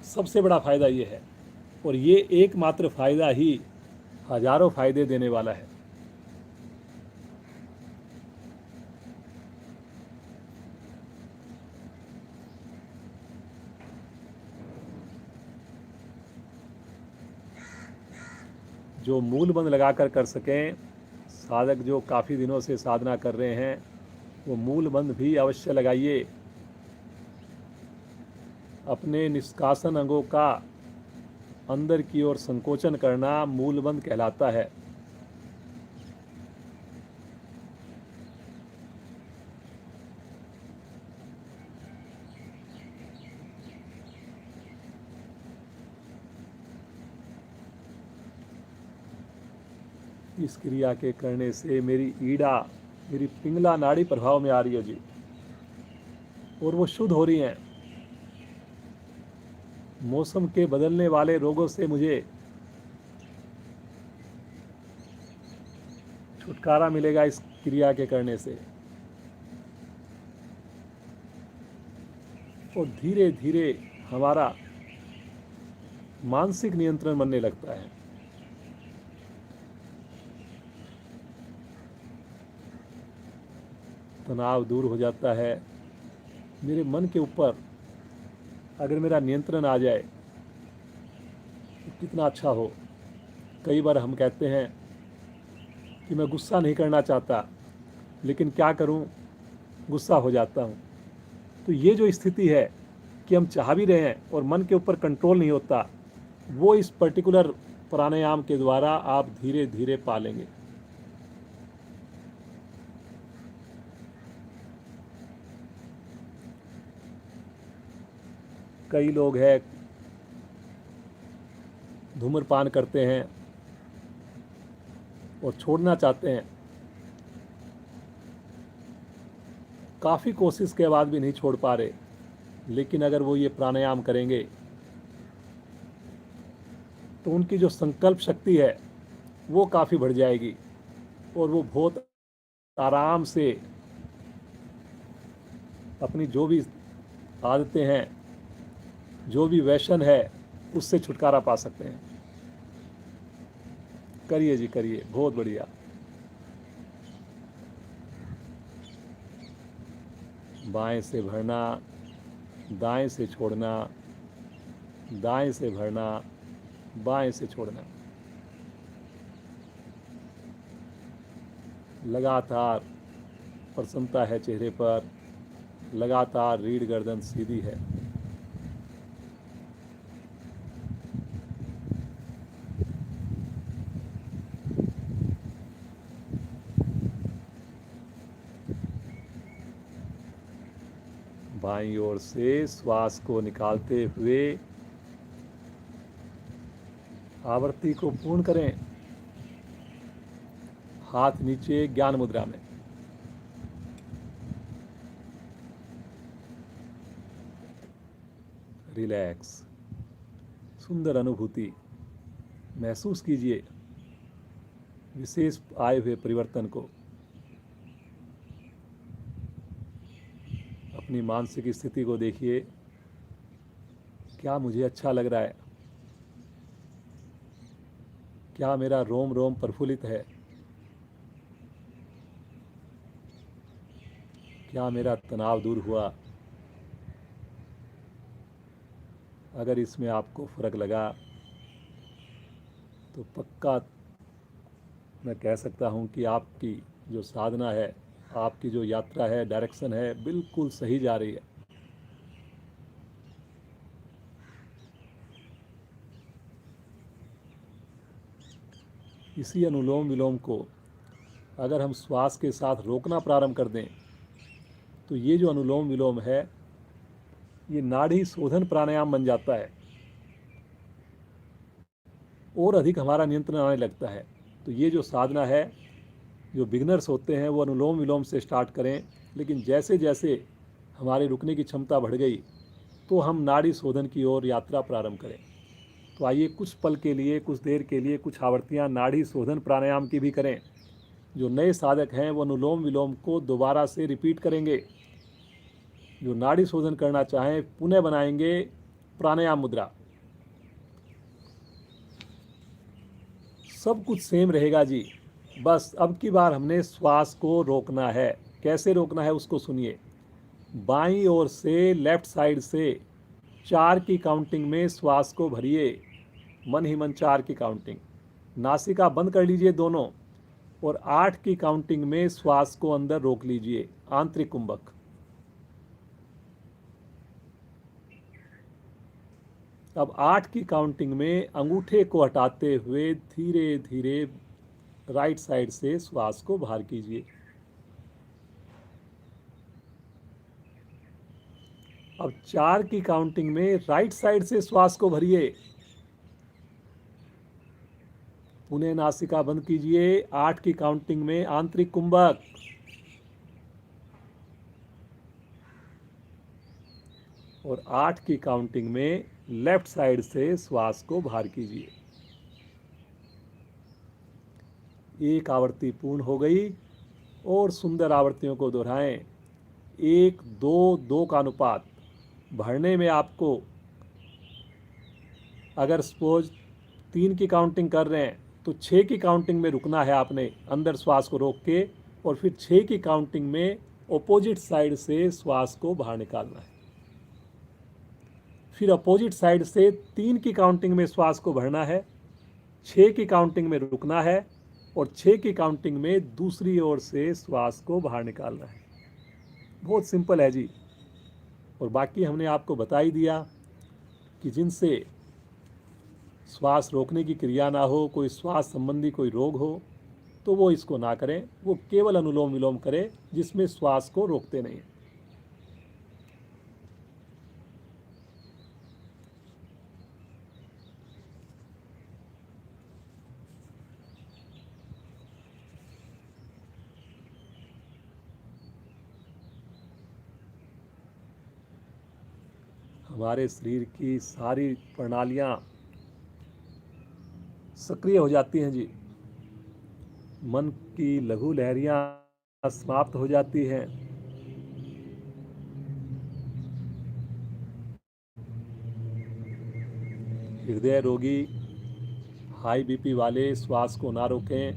सबसे बड़ा फायदा ये है, और ये एकमात्र फायदा ही हजारों फायदे देने वाला है। जो मूल बंद लगाकर कर सकें, साधक जो काफ़ी दिनों से साधना कर रहे हैं, वो मूल बंद भी अवश्य लगाइए। अपने निष्कासन अंगों का अंदर की ओर संकोचन करना मूल बंद कहलाता है। इस क्रिया के करने से मेरी ईड़ा, मेरी पिंगला नाड़ी प्रभाव में आ रही है जी, और वो शुद्ध हो रही हैं। मौसम के बदलने वाले रोगों से मुझे छुटकारा मिलेगा इस क्रिया के करने से। और धीरे धीरे हमारा मानसिक नियंत्रण बनने लगता है। तनाव दूर हो जाता है। मेरे मन के ऊपर अगर मेरा नियंत्रण आ जाए तो कितना अच्छा हो। कई बार हम कहते हैं कि मैं गुस्सा नहीं करना चाहता, लेकिन क्या करूं, गुस्सा हो जाता हूं। तो ये जो स्थिति है कि हम चाह भी रहे हैं और मन के ऊपर कंट्रोल नहीं होता, वो इस पर्टिकुलर प्राणायाम के द्वारा आप धीरे धीरे पालेंगे। कई लोग हैं धूम्रपान करते हैं और छोड़ना चाहते हैं, काफ़ी कोशिश के बाद भी नहीं छोड़ पा रहे। लेकिन अगर वो ये प्राणायाम करेंगे तो उनकी जो संकल्प शक्ति है वो काफ़ी बढ़ जाएगी, और वो बहुत आराम से अपनी जो भी आदतें हैं, जो भी व्यसन है, उससे छुटकारा पा सकते हैं। करिए जी, करिए, बहुत बढ़िया। बाएं से भरना, दाएं से छोड़ना, दाएं से भरना, बाएं से छोड़ना। लगातार प्रसन्नता है चेहरे पर, लगातार रीढ़ गर्दन सीधी है। बाईं ओर से श्वास को निकालते हुए आवृत्ति को पूर्ण करें। हाथ नीचे ज्ञान मुद्रा में। रिलैक्स, सुंदर अनुभूति महसूस कीजिए विशेष आए हुए परिवर्तन को। अपनी मानसिक स्थिति को देखिए, क्या मुझे अच्छा लग रहा है, क्या मेरा रोम रोम प्रफुल्लित है, क्या मेरा तनाव दूर हुआ। अगर इसमें आपको फर्क लगा तो पक्का मैं कह सकता हूँ कि आपकी जो साधना है, आपकी जो यात्रा है, डायरेक्शन है, बिल्कुल सही जा रही है। इसी अनुलोम विलोम को अगर हम श्वास के साथ रोकना प्रारंभ कर दें तो ये जो अनुलोम विलोम है ये नाड़ी शोधन प्राणायाम बन जाता है और अधिक हमारा नियंत्रण आने लगता है। तो ये जो साधना है, जो बिगनर्स होते हैं वो अनुलोम विलोम से स्टार्ट करें, लेकिन जैसे जैसे हमारे रुकने की क्षमता बढ़ गई तो हम नाड़ी शोधन की ओर यात्रा प्रारंभ करें। तो आइए कुछ पल के लिए, कुछ देर के लिए कुछ आवृत्तियाँ नाड़ी शोधन प्राणायाम की भी करें। जो नए साधक हैं वो अनुलोम विलोम को दोबारा से रिपीट करेंगे। जो नाड़ी शोधन करना चाहें पुनः बनाएंगे प्राणायाम मुद्रा। सब कुछ सेम रहेगा जी, बस अब की बार हमने श्वास को रोकना है। कैसे रोकना है उसको सुनिए। बाईं ओर से, लेफ्ट साइड से 4 की काउंटिंग में श्वास को भरिए, मन ही मन 4 की काउंटिंग। नासिका बंद कर लीजिए दोनों और 8 की काउंटिंग में श्वास को अंदर रोक लीजिए, आंतरिक कुंभक। अब 8 की काउंटिंग में अंगूठे को हटाते हुए धीरे धीरे राइट साइड से श्वास को बाहर कीजिए। अब 4 की काउंटिंग में राइट साइड से श्वास को भरिए, पुनः नासिका बंद कीजिए। 8 की काउंटिंग में आंतरिक कुंभक। और 8 की काउंटिंग में लेफ्ट साइड से श्वास को बाहर कीजिए। एक आवृत्ति पूर्ण हो गई और सुंदर आवृत्तियों को दोहराएं। 1 2 2 का अनुपात। भरने में आपको अगर सपोज 3 की काउंटिंग कर रहे हैं तो 6 की काउंटिंग में रुकना है आपने, अंदर श्वास को रोक के, और फिर 6 की काउंटिंग में ऑपोजिट साइड से श्वास को बाहर निकालना है। फिर अपोजिट साइड से 3 की काउंटिंग में श्वास को भरना है, 6 की काउंटिंग में रुकना है और 6 की काउंटिंग में दूसरी ओर से श्वास को बाहर निकालना है। बहुत सिंपल है जी। और बाकी हमने आपको बता ही दिया कि जिनसे श्वास रोकने की क्रिया ना हो, कोई श्वास संबंधी कोई रोग हो, तो वो इसको ना करें, वो केवल अनुलोम विलोम करें जिसमें श्वास को रोकते नहीं। हमारे शरीर की सारी प्रणालियां सक्रिय हो जाती हैं जी। मन की लघु लहरियां समाप्त हो जाती हैं। हृदय रोगी हाई बीपी वाले श्वास को ना रोकें।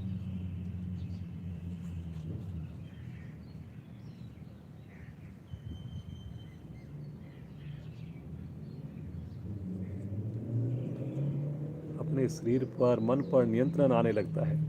अपने शरीर पर, मन पर नियंत्रण आने लगता है।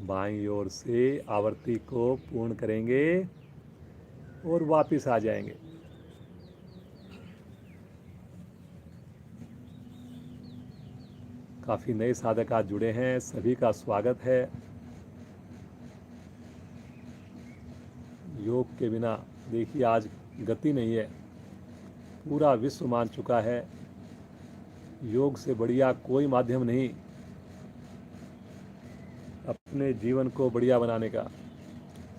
बाईं ओर से आवृत्ति को पूर्ण करेंगे और वापस आ जाएंगे। काफ़ी नए साधक आज जुड़े हैं, सभी का स्वागत है। योग के बिना देखिए आज गति नहीं है, पूरा विश्व मान चुका है योग से बढ़िया कोई माध्यम नहीं अपने जीवन को बढ़िया बनाने का।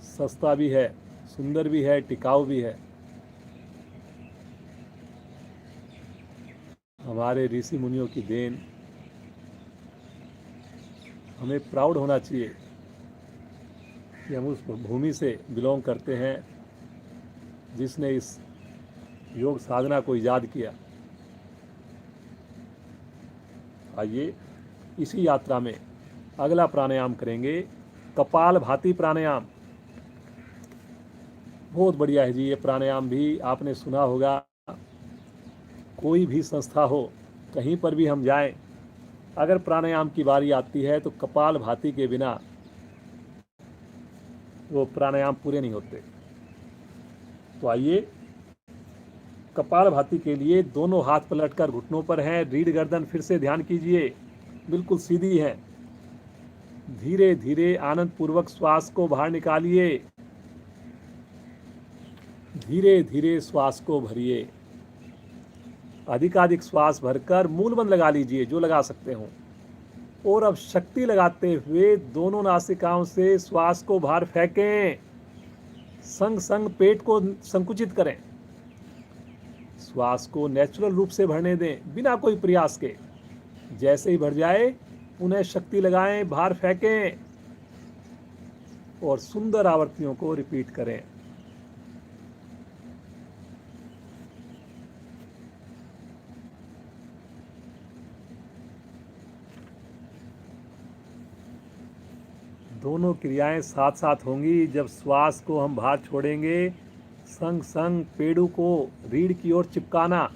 सस्ता भी है, सुंदर भी है, टिकाऊ भी है। हमारे ऋषि मुनियों की देन। हमें प्राउड होना चाहिए कि हम उस भूमि से बिलोंग करते हैं जिसने इस योग साधना को ईजाद किया। आइए इसी यात्रा में अगला प्राणायाम करेंगे, कपाल भाती प्राणायाम। बहुत बढ़िया है जी, ये प्राणायाम भी आपने सुना होगा। कोई भी संस्था हो, कहीं पर भी हम जाएं, अगर प्राणायाम की बारी आती है तो कपाल भाती के बिना वो प्राणायाम पूरे नहीं होते। तो आइए, कपाल भाती के लिए दोनों हाथ पलटकर घुटनों पर हैं, रीढ़ गर्दन फिर से ध्यान कीजिए बिल्कुल सीधी है। धीरे धीरे आनंद पूर्वक श्वास को बाहर निकालिए, धीरे धीरे श्वास को भरिए। अधिकाधिक श्वास भरकर मूल बंद लगा लीजिए जो लगा सकते हो, और अब शक्ति लगाते हुए दोनों नासिकाओं से श्वास को बाहर फेंकें। संग संग पेट को संकुचित करें। श्वास को नेचुरल रूप से भरने दें बिना कोई प्रयास के। जैसे ही भर जाए पुनः शक्ति लगाएं, बाहर फेंकें और सुंदर आवृत्तियों को रिपीट करें। दोनों क्रियाएं साथ साथ होंगी। जब श्वास को हम बाहर छोड़ेंगे, संग संग पेड़ों को रीढ़ की ओर चिपकाना।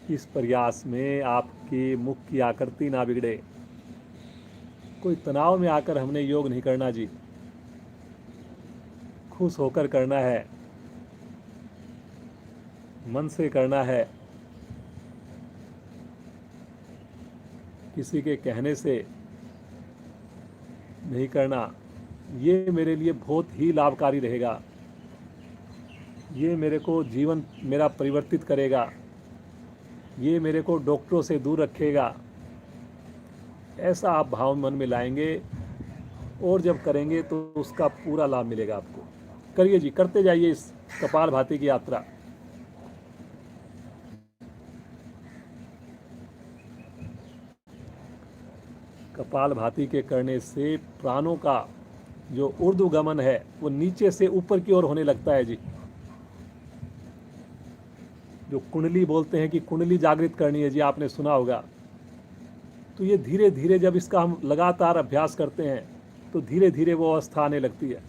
इस प्रयास में आपके मुख की आकृति ना बिगड़े। कोई तनाव में आकर हमने योग नहीं करना जी, खुश होकर करना है, मन से करना है, किसी के कहने से नहीं करना। ये मेरे लिए बहुत ही लाभकारी रहेगा, ये मेरे को जीवन मेरा परिवर्तित करेगा, ये मेरे को डॉक्टरों से दूर रखेगा। ऐसा आप भाव मन में लाएंगे और जब करेंगे तो उसका पूरा लाभ मिलेगा आपको। करिए जी, करते जाइए इस कपाल भाती की यात्रा। कपाल भाती के करने से प्राणों का जो ऊर्ध्वगमन है वो नीचे से ऊपर की ओर होने लगता है जी। जो कुंडली बोलते हैं कि कुंडली जागृत करनी है जी, आपने सुना होगा। तो ये धीरे धीरे जब इसका हम लगातार अभ्यास करते हैं तो धीरे धीरे वो अवस्था आने लगती है।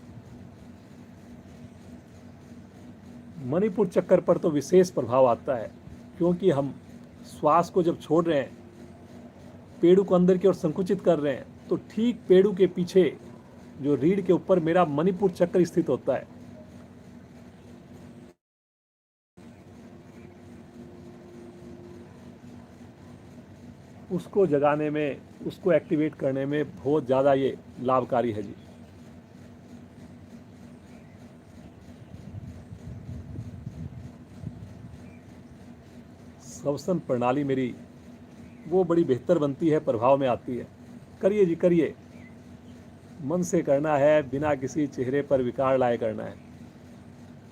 मणिपुर चक्कर पर तो विशेष प्रभाव आता है, क्योंकि हम श्वास को जब छोड़ रहे हैं, पेड़ों को अंदर की ओर संकुचित कर रहे हैं, तो ठीक पेड़ों के पीछे जो रीढ़ के ऊपर मेरा मणिपुर चक्र स्थित होता है। उसको जगाने में, उसको एक्टिवेट करने में बहुत ज़्यादा ये लाभकारी है जी। श्वसन प्रणाली मेरी वो बड़ी बेहतर बनती है, प्रभाव में आती है। करिए जी करिए, मन से करना है, बिना किसी चेहरे पर विकार लाए करना है,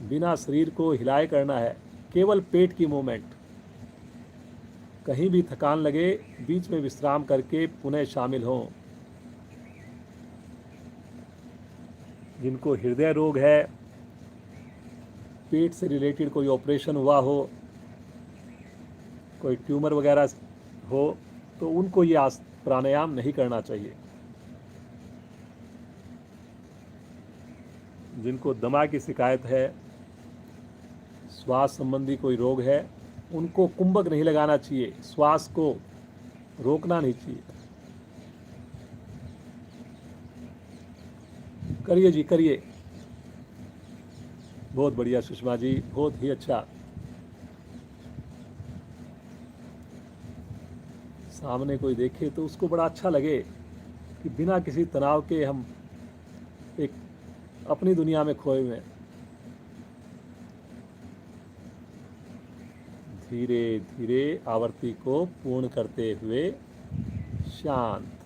बिना शरीर को हिलाए करना है, केवल पेट की मूवमेंट। कहीं भी थकान लगे बीच में विश्राम करके पुनः शामिल हों। जिनको हृदय रोग है, पेट से रिलेटेड कोई ऑपरेशन हुआ हो, कोई ट्यूमर वगैरह हो, तो उनको ये प्राणायाम नहीं करना चाहिए। जिनको दमा की शिकायत है, श्वास संबंधी कोई रोग है, उनको कुंभक नहीं लगाना चाहिए, श्वास को रोकना नहीं चाहिए। करिए जी करिए, बहुत बढ़िया सुषमा जी, बहुत ही अच्छा। सामने कोई देखे तो उसको बड़ा अच्छा लगे कि बिना किसी तनाव के हम एक अपनी दुनिया में खोए हुए हैं। धीरे धीरे आवर्ती को पूर्ण करते हुए शांत।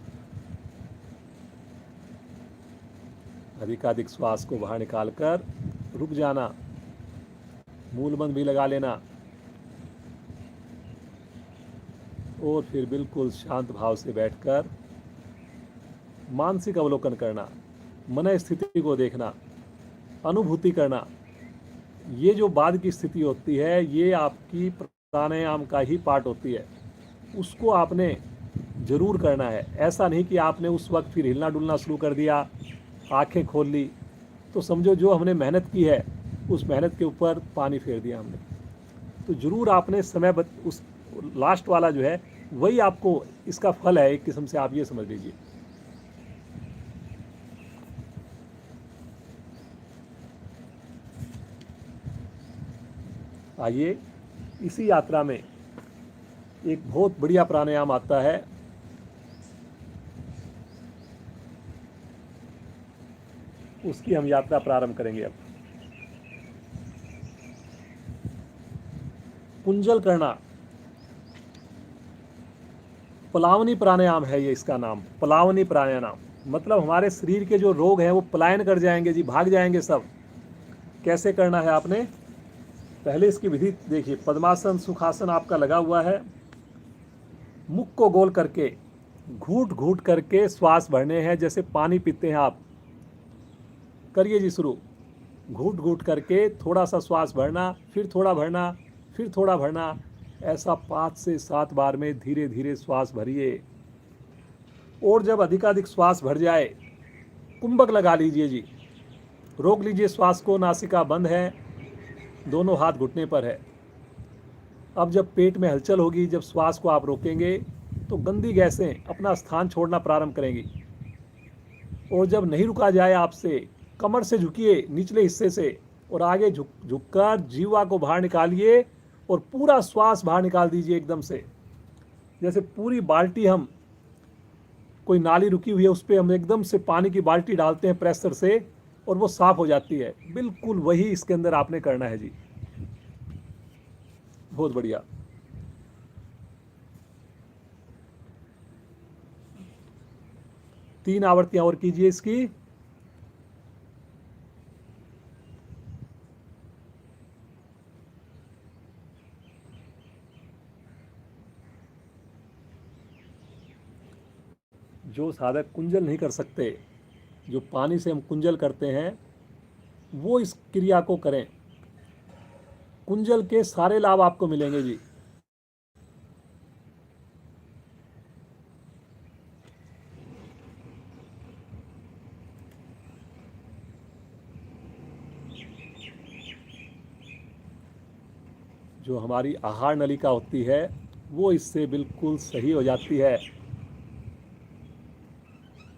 अधिकाधिक श्वास को बाहर निकालकर रुक जाना, मूलबंध भी लगा लेना और फिर बिल्कुल शांत भाव से बैठकर मानसिक अवलोकन करना, मन स्थिति को देखना, अनुभूति करना। ये जो बाद की स्थिति होती है, ये आपकी प्राणायाम का ही पार्ट होती है, उसको आपने जरूर करना है। ऐसा नहीं कि आपने उस वक्त फिर हिलना डुलना शुरू कर दिया, आंखें खोल ली, तो समझो जो हमने मेहनत की है उस मेहनत के ऊपर पानी फेर दिया हमने। तो जरूर आपने समय उस लास्ट वाला जो है वही आपको इसका फल है, एक किस्म से आप ये समझ लीजिए। आइए, इसी यात्रा में एक बहुत बढ़िया प्राणायाम आता है, उसकी हम यात्रा प्रारंभ करेंगे। अब कुंजल करना, पलावनी प्राणायाम है ये, इसका नाम पलावनी प्राणायाम। मतलब हमारे शरीर के जो रोग हैं वो पलायन कर जाएंगे जी, भाग जाएंगे सब। कैसे करना है आपने, पहले इसकी विधि देखिए। पद्मासन सुखासन आपका लगा हुआ है, मुख को गोल करके घूट घूट करके श्वास भरने हैं, जैसे पानी पीते हैं आप। करिए जी शुरू, घूट घूट करके थोड़ा सा श्वास भरना, फिर थोड़ा भरना, फिर थोड़ा भरना। ऐसा 5 से 7 बार में धीरे धीरे श्वास भरिए। और जब अधिकाधिक श्वास भर जाए, कुंभक लगा लीजिए जी, रोक लीजिए श्वास को। नासिका बंद है, दोनों हाथ घुटने पर है। अब जब पेट में हलचल होगी, जब श्वास को आप रोकेंगे, तो गंदी गैसें अपना स्थान छोड़ना प्रारंभ करेंगी। और जब नहीं रुका जाए आपसे, कमर से झुकिए निचले हिस्से से और आगे झुककर जीवा को बाहर निकालिए और पूरा श्वास बाहर निकाल दीजिए एकदम से। जैसे पूरी बाल्टी, हम कोई नाली रुकी हुई है उस पर हम एकदम से पानी की बाल्टी डालते हैं प्रेशर से और वो साफ हो जाती है, बिल्कुल वही इसके अंदर आपने करना है जी। बहुत बढ़िया। तीन आवृत्तियां और कीजिए इसकी। जो साधक कुंजल नहीं कर सकते, जो पानी से हम कुंजल करते हैं, वो इस क्रिया को करें। कुंजल के सारे लाभ आपको मिलेंगे जी। जो हमारी आहार नलिका होती है वो इससे बिल्कुल सही हो जाती है।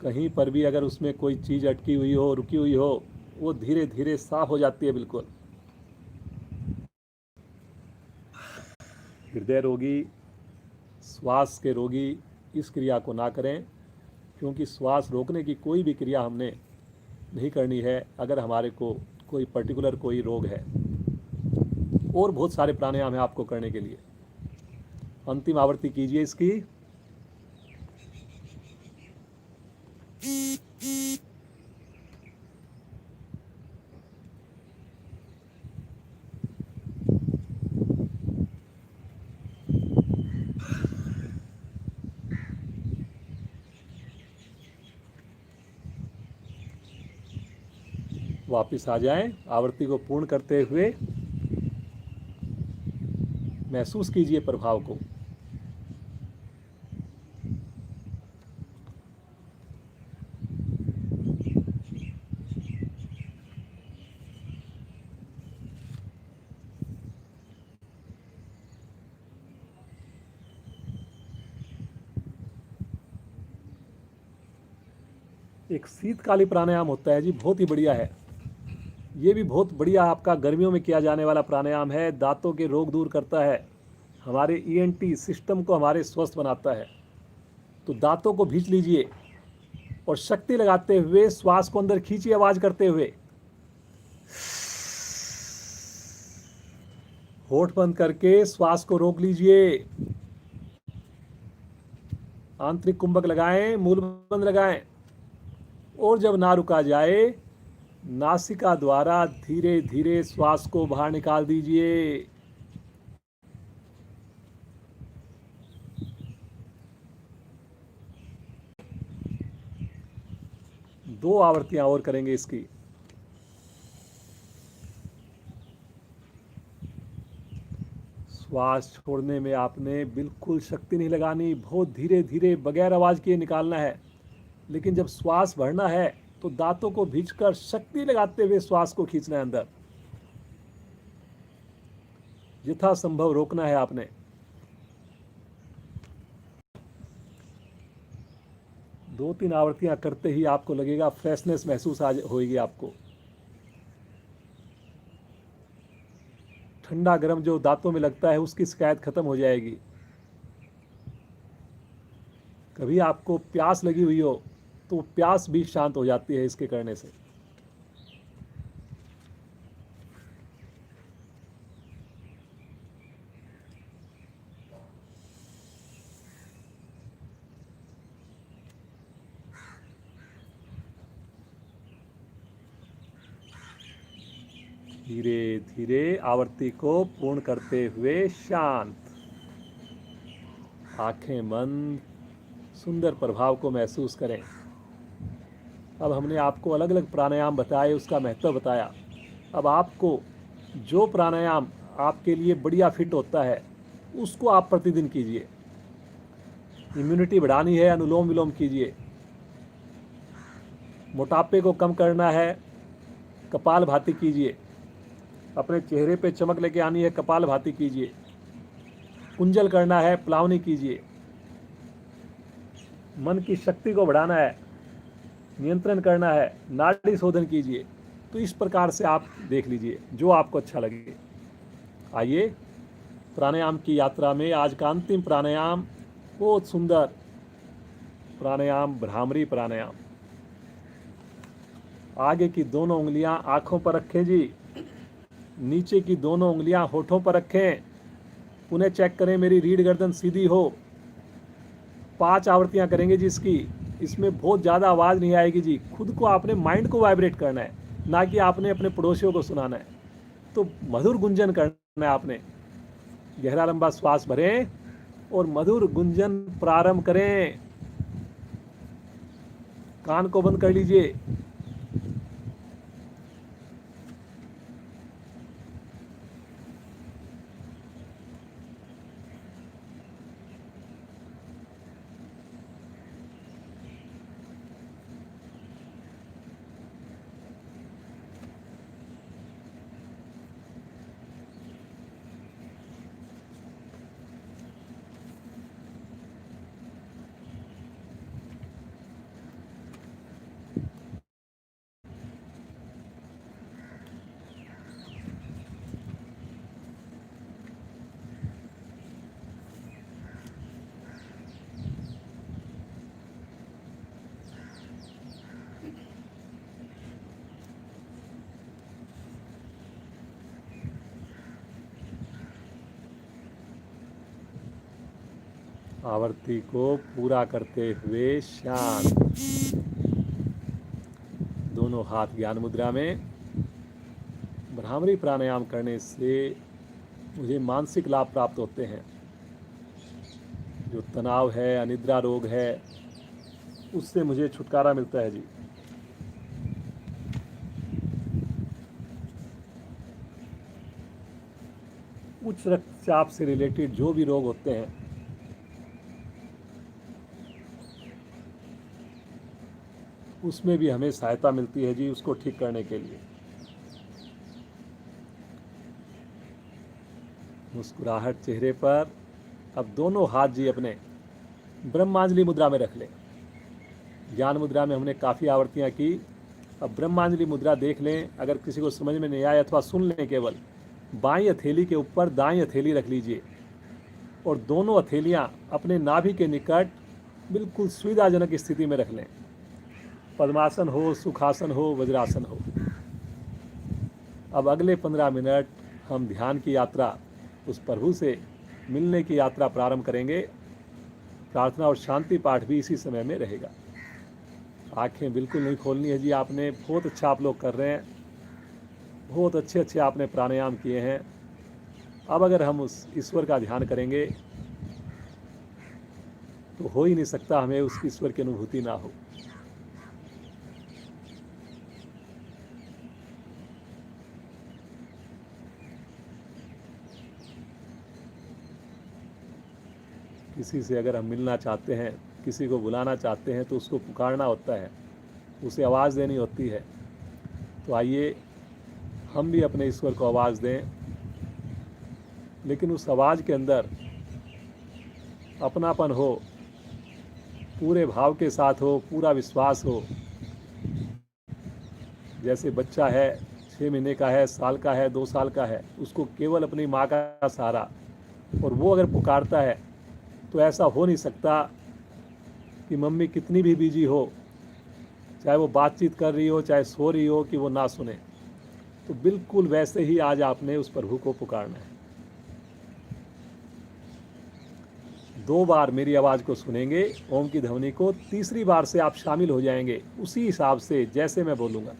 कहीं पर भी अगर उसमें कोई चीज़ अटकी हुई हो, रुकी हुई हो, वो धीरे धीरे साफ हो जाती है बिल्कुल। हृदय रोगी, श्वास के रोगी इस क्रिया को ना करें, क्योंकि श्वास रोकने की कोई भी क्रिया हमने नहीं करनी है अगर हमारे को कोई पर्टिकुलर कोई रोग है। और बहुत सारे प्राणायाम है आपको करने के लिए। अंतिम आवृत्ति कीजिए इसकी। वापस आ जाएं, आवृत्ति को पूर्ण करते हुए महसूस कीजिए प्रभाव को। एक शीतकाली प्राणायाम होता है जी, बहुत ही बढ़िया है। ये भी बहुत बढ़िया आपका गर्मियों में किया जाने वाला प्राणायाम है। दांतों के रोग दूर करता है, हमारे ईएनटी सिस्टम को हमारे स्वस्थ बनाता है। तो दांतों को भींच लीजिए और शक्ति लगाते हुए श्वास को अंदर खींचिए, आवाज करते हुए। होठ बंद करके श्वास को रोक लीजिए। आंतरिक कुंभक लगाएं, मूल बंद लगाएं, और जब ना रुका जाए नासिका द्वारा धीरे धीरे श्वास को बाहर निकाल दीजिए। दो आवृत्तियां और करेंगे इसकी। श्वास छोड़ने में आपने बिल्कुल शक्ति नहीं लगानी, बहुत धीरे धीरे बगैर आवाज किए निकालना है। लेकिन जब श्वास भरना है तो दांतों को भींचकर शक्ति लगाते हुए श्वास को खींचना है अंदर। यथासंभव रोकना है आपने। दो तीन आवृत्तियां करते ही आपको लगेगा फ्रेशनेस महसूस होगी आपको। ठंडा गर्म जो दांतों में लगता है उसकी शिकायत खत्म हो जाएगी। कभी आपको प्यास लगी हुई हो तो प्यास भी शांत हो जाती है इसके करने से। धीरे धीरे आवृत्ति को पूर्ण करते हुए शांत, आंखें बंद, सुंदर प्रभाव को महसूस करें। अब हमने आपको अलग अलग प्राणायाम बताए, उसका महत्व बताया। अब आपको जो प्राणायाम आपके लिए बढ़िया फिट होता है उसको आप प्रतिदिन कीजिए। इम्यूनिटी बढ़ानी है, अनुलोम विलोम कीजिए। मोटापे को कम करना है, कपाल भाती कीजिए। अपने चेहरे पे चमक लेके आनी है, कपाल भाती कीजिए। कुंजल करना है, प्लावनी कीजिए। मन की शक्ति को बढ़ाना है, नियंत्रण करना है, नाड़ी शोधन कीजिए। तो इस प्रकार से आप देख लीजिए जो आपको अच्छा लगे। आइए प्राणायाम की यात्रा में आज का अंतिम प्राणायाम, बहुत सुंदर प्राणायाम, भ्रामरी प्राणायाम। आगे की दोनों उंगलियां आंखों पर रखें जी, नीचे की दोनों उंगलियां होठों पर रखें। पुनः चेक करें मेरी रीढ़ गर्दन सीधी हो। 5 आवृत्तियां करेंगे जी इसकी। इसमें बहुत ज़्यादा आवाज़ नहीं आएगी जी। खुद को आपने माइंड को वाइब्रेट करना है, ना कि आपने अपने पड़ोसियों को सुनाना है। तो मधुर गुंजन करना है आपने। गहरा लंबा श्वास भरें और मधुर गुंजन प्रारंभ करें। कान को बंद कर लीजिए। आवर्ती को पूरा करते हुए शांत, दोनों हाथ ज्ञान मुद्रा में। भ्रामरी प्राणायाम करने से मुझे मानसिक लाभ प्राप्त होते हैं। जो तनाव है, अनिद्रा रोग है, उससे मुझे छुटकारा मिलता है जी। उच्च रक्तचाप से रिलेटेड जो भी रोग होते हैं, उसमें भी हमें सहायता मिलती है जी, उसको ठीक करने के लिए। मुस्कुराहट चेहरे पर। अब दोनों हाथ जी अपने ब्रह्मांजलि मुद्रा में रख लें। ज्ञान मुद्रा में हमने काफ़ी आवृत्तियाँ की। अब ब्रह्मांजलि मुद्रा देख लें। अगर किसी को समझ में नहीं आए अथवा सुन लें, केवल बाईं हथेली के ऊपर दाईं हथेली रख लीजिए और दोनों हथेलियाँ अपने नाभि के निकट बिल्कुल सुविधाजनक स्थिति में रख लें। पद्मासन हो, सुखासन हो, वज्रासन हो। अब अगले 15 मिनट हम ध्यान की यात्रा, उस प्रभु से मिलने की यात्रा प्रारंभ करेंगे। प्रार्थना और शांति पाठ भी इसी समय में रहेगा। आंखें बिल्कुल नहीं खोलनी है जी आपने। बहुत अच्छा आप लोग कर रहे हैं, बहुत अच्छे आपने प्राणायाम किए हैं। अब अगर हम उस ईश्वर का ध्यान करेंगे तो हो ही नहीं सकता हमें उस ईश्वर की अनुभूति ना हो। किसी से अगर हम मिलना चाहते हैं, किसी को बुलाना चाहते हैं, तो उसको पुकारना होता है, उसे आवाज़ देनी होती है। तो आइए हम भी अपने ईश्वर को आवाज़ दें, लेकिन उस आवाज़ के अंदर अपनापन हो, पूरे भाव के साथ हो, पूरा विश्वास हो। जैसे बच्चा है, 6 महीने का है, साल का है, 2 साल का है, उसको केवल अपनी माँ का सहारा, और वो अगर पुकारता है तो ऐसा हो नहीं सकता कि मम्मी कितनी भी बिजी हो, चाहे वो बातचीत कर रही हो, चाहे सो रही हो, कि वो ना सुने। तो बिल्कुल वैसे ही आज आपने उस प्रभु को पुकारना है। 2 बार मेरी आवाज़ को सुनेंगे, ओम की ध्वनि को। तीसरी बार से आप शामिल हो जाएंगे उसी हिसाब से जैसे मैं बोलूँगा।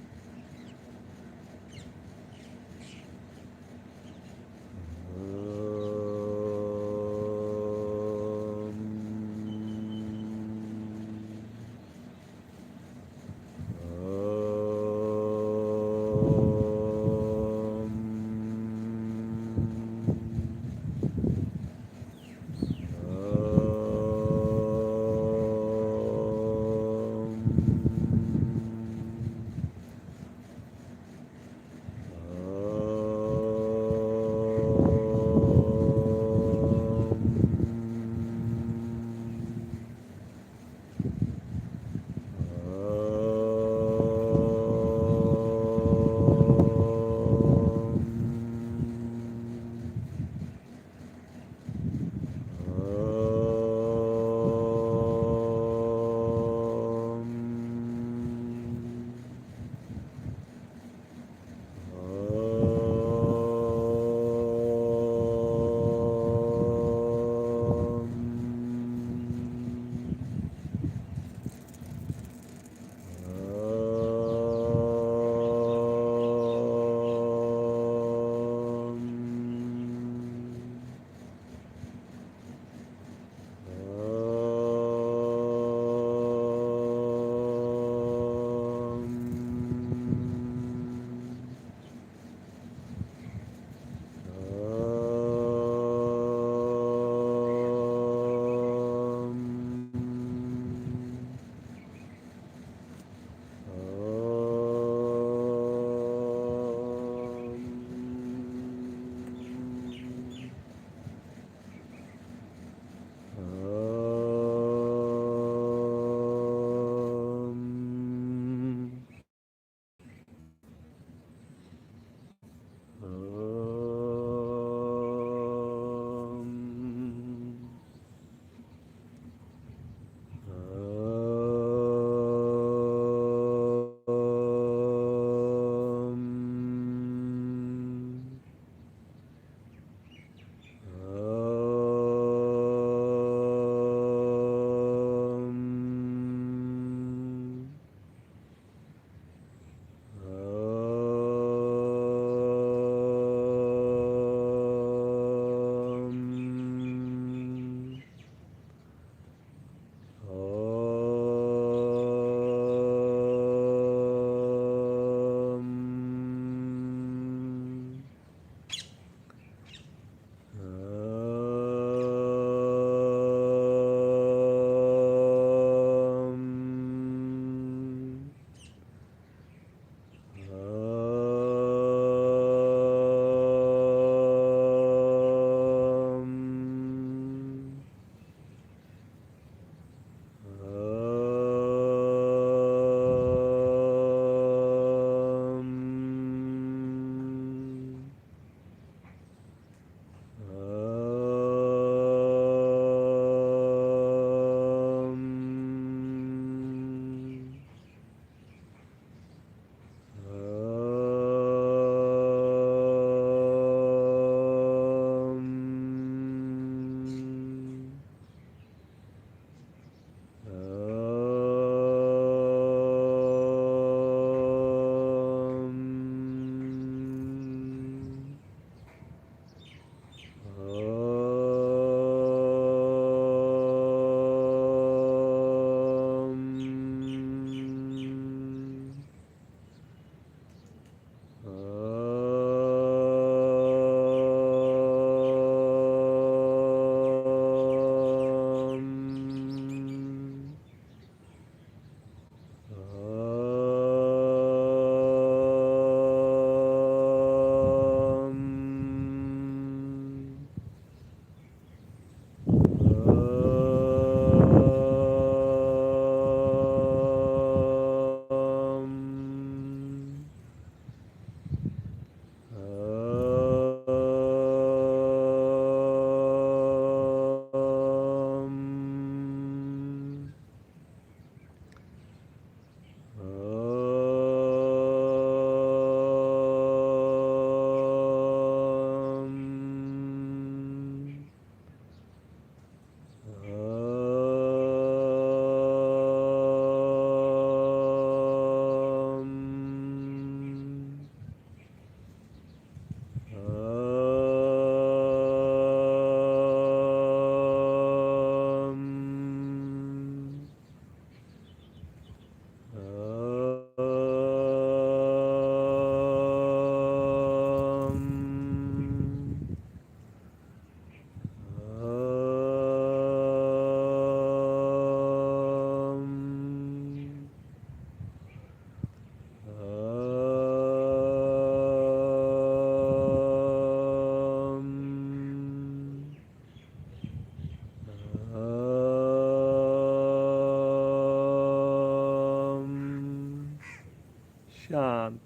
शांत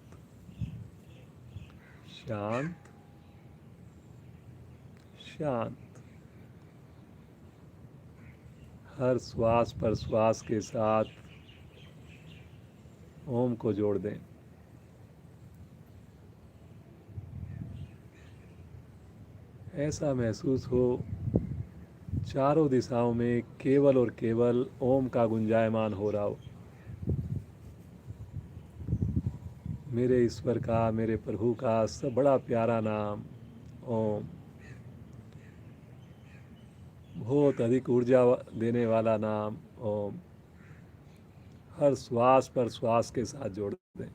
शांत शांत। हर श्वास पर श्वास के साथ ओम को जोड़ दें। ऐसा महसूस हो चारों दिशाओं में केवल और केवल ओम का गुंजायमान हो रहा हो। मेरे ईश्वर का, मेरे प्रभु का सब बड़ा प्यारा नाम ओम, बहुत अधिक ऊर्जा देने वाला नाम ओम, हर श्वास पर श्वास के साथ जोड़ दें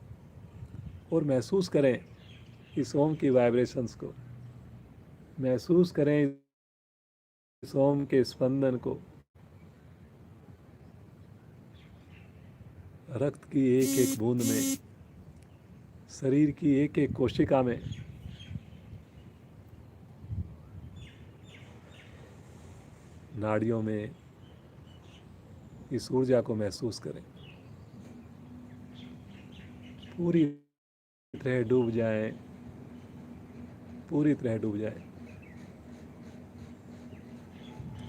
और महसूस करें इस ओम की वाइब्रेशंस को, महसूस करें इस ओम के स्पंदन को, रक्त की एक एक बूंद में, शरीर की एक एक कोशिका में। नाड़ियों में इस ऊर्जा को महसूस करें। पूरी तरह डूब जाएं, पूरी तरह डूब जाएं।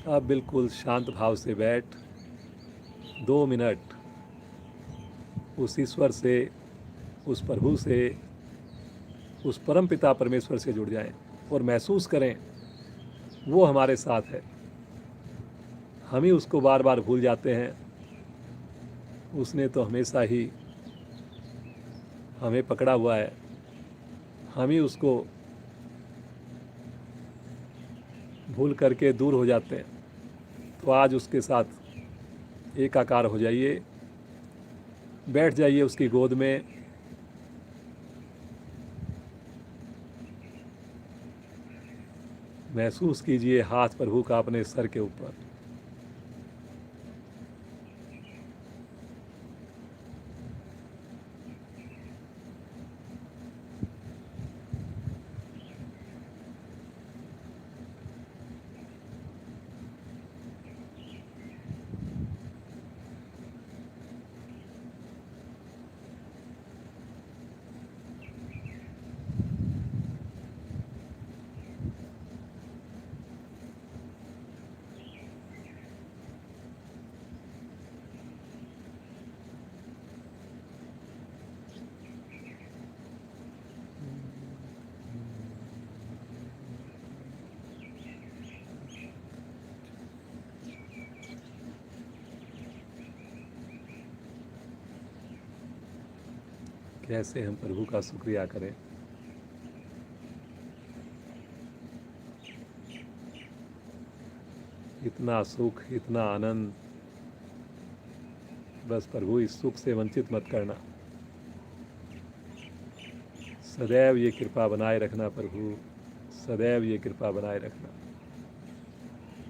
आप बिल्कुल शांत भाव से बैठ 2 मिनट उस ईश्वर से, उस प्रभु से, उस परम पिता परमेश्वर से जुड़ जाएं और महसूस करें वो हमारे साथ है। हम ही उसको बार बार भूल जाते हैं, उसने तो हमेशा ही हमें पकड़ा हुआ है, हम ही उसको भूल करके दूर हो जाते हैं। तो आज उसके साथ एकाकार हो जाइए, बैठ जाइए उसकी गोद में, महसूस कीजिए हाथ प्रभु का अपने सर के ऊपर। कैसे हम प्रभु का शुक्रिया करें। इतना सुख, इतना आनंद, बस प्रभु इस सुख से वंचित मत करना। सदैव ये कृपा बनाए रखना प्रभु, सदैव ये कृपा बनाए रखना।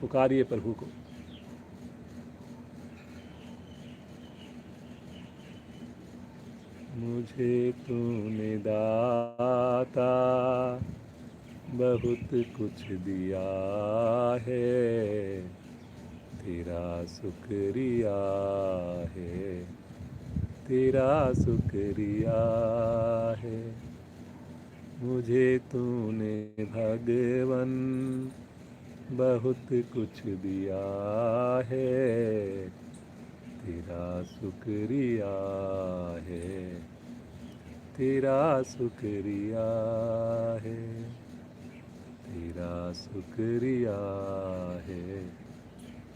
पुकारिए प्रभु को। मुझे तूने दाता बहुत कुछ दिया है, तेरा शुक्रिया है, तेरा शुक्रिया है। मुझे तूने भगवन बहुत कुछ दिया है, तेरा शुक्रिया है, तेरा शुक्रिया है, तेरा शुक्रिया है,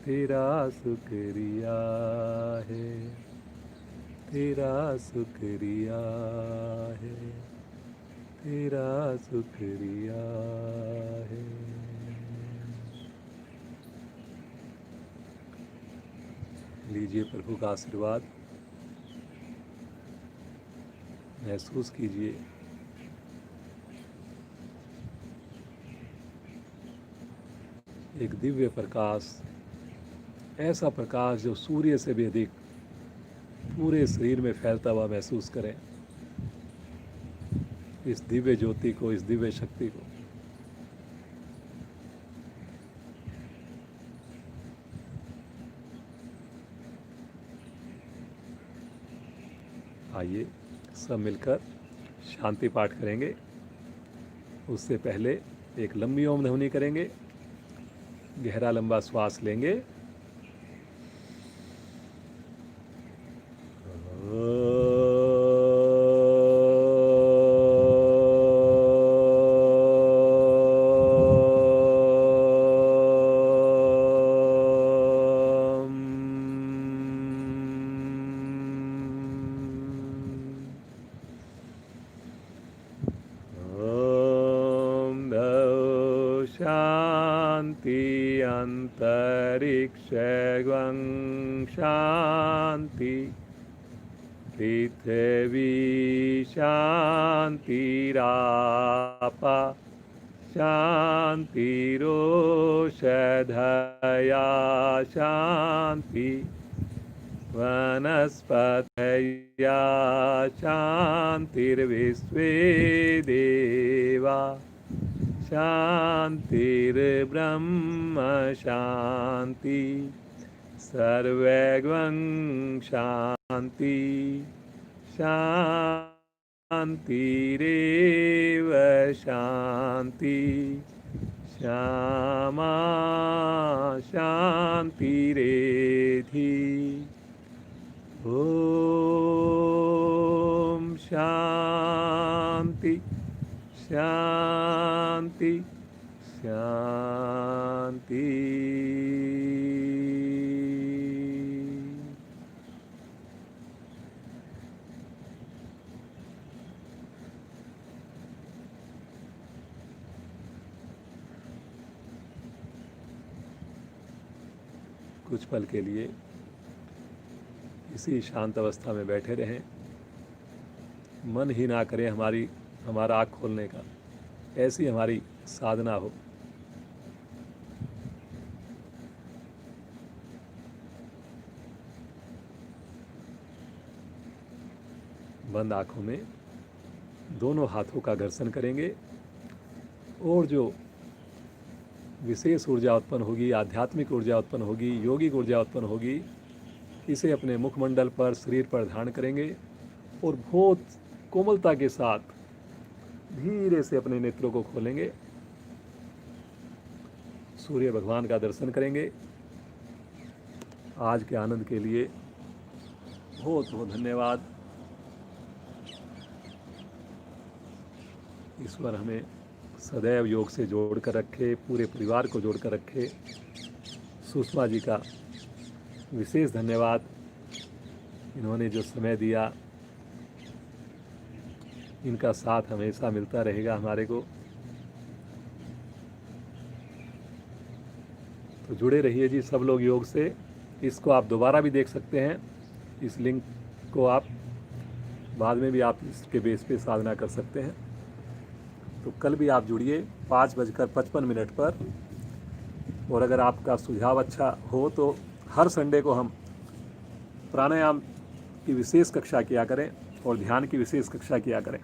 तेरा शुक्रिया है, तेरा शुक्रिया है, तेरा शुक्रिया है। लीजिए प्रभु का आशीर्वाद, महसूस कीजिए एक दिव्य प्रकाश, ऐसा प्रकाश जो सूर्य से भी अधिक पूरे शरीर में फैलता हुआ महसूस करें। इस दिव्य ज्योति को, इस दिव्य शक्ति को। आइए सब मिलकर शांति पाठ करेंगे। उससे पहले एक लंबी ओम ध्वनि करेंगे, गहरा लंबा श्वास लेंगे। शांति अंतरिक्षं शांति, पृथ्वी शांतिरापा शांतिरोषधया शांति, वनस्पतया शांतिर्विश्वे देवा शांतिर्ब्रह्म शांति, सर्वैर्वं शांति शांतिरेव शांति, श्यामा शांतिरेधि। ओम शांति शांति शांति। कुछ पल के लिए इसी शांत अवस्था में बैठे रहें। मन ही ना करें हमारा आँख खोलने का, ऐसी हमारी साधना हो। बंद आँखों में दोनों हाथों का घर्षण करेंगे और जो विशेष ऊर्जा उत्पन्न होगी, आध्यात्मिक ऊर्जा उत्पन्न होगी, योगिक ऊर्जा उत्पन्न होगी, इसे अपने मुखमंडल पर, शरीर पर धारण करेंगे और बहुत कोमलता के साथ धीरे से अपने नेत्रों को खोलेंगे। सूर्य भगवान का दर्शन करेंगे। आज के आनंद के लिए बहुत बहुत धन्यवाद। ईश्वर हमें सदैव योग से जोड़ कर रखे, पूरे परिवार को जोड़ कर रखे। सुषमा जी का विशेष धन्यवाद, इन्होंने जो समय दिया, इनका साथ हमेशा मिलता रहेगा हमारे को। तो जुड़े रहिए जी सब लोग योग से। इसको आप दोबारा भी देख सकते हैं, इस लिंक को आप बाद में भी आप इसके बेस पे साधना कर सकते हैं। तो कल भी आप जुड़िए 5:55 पर। और अगर आपका सुझाव अच्छा हो तो हर संडे को हम प्राणायाम की विशेष कक्षा किया करें और ध्यान की विशेष कक्षा किया करें।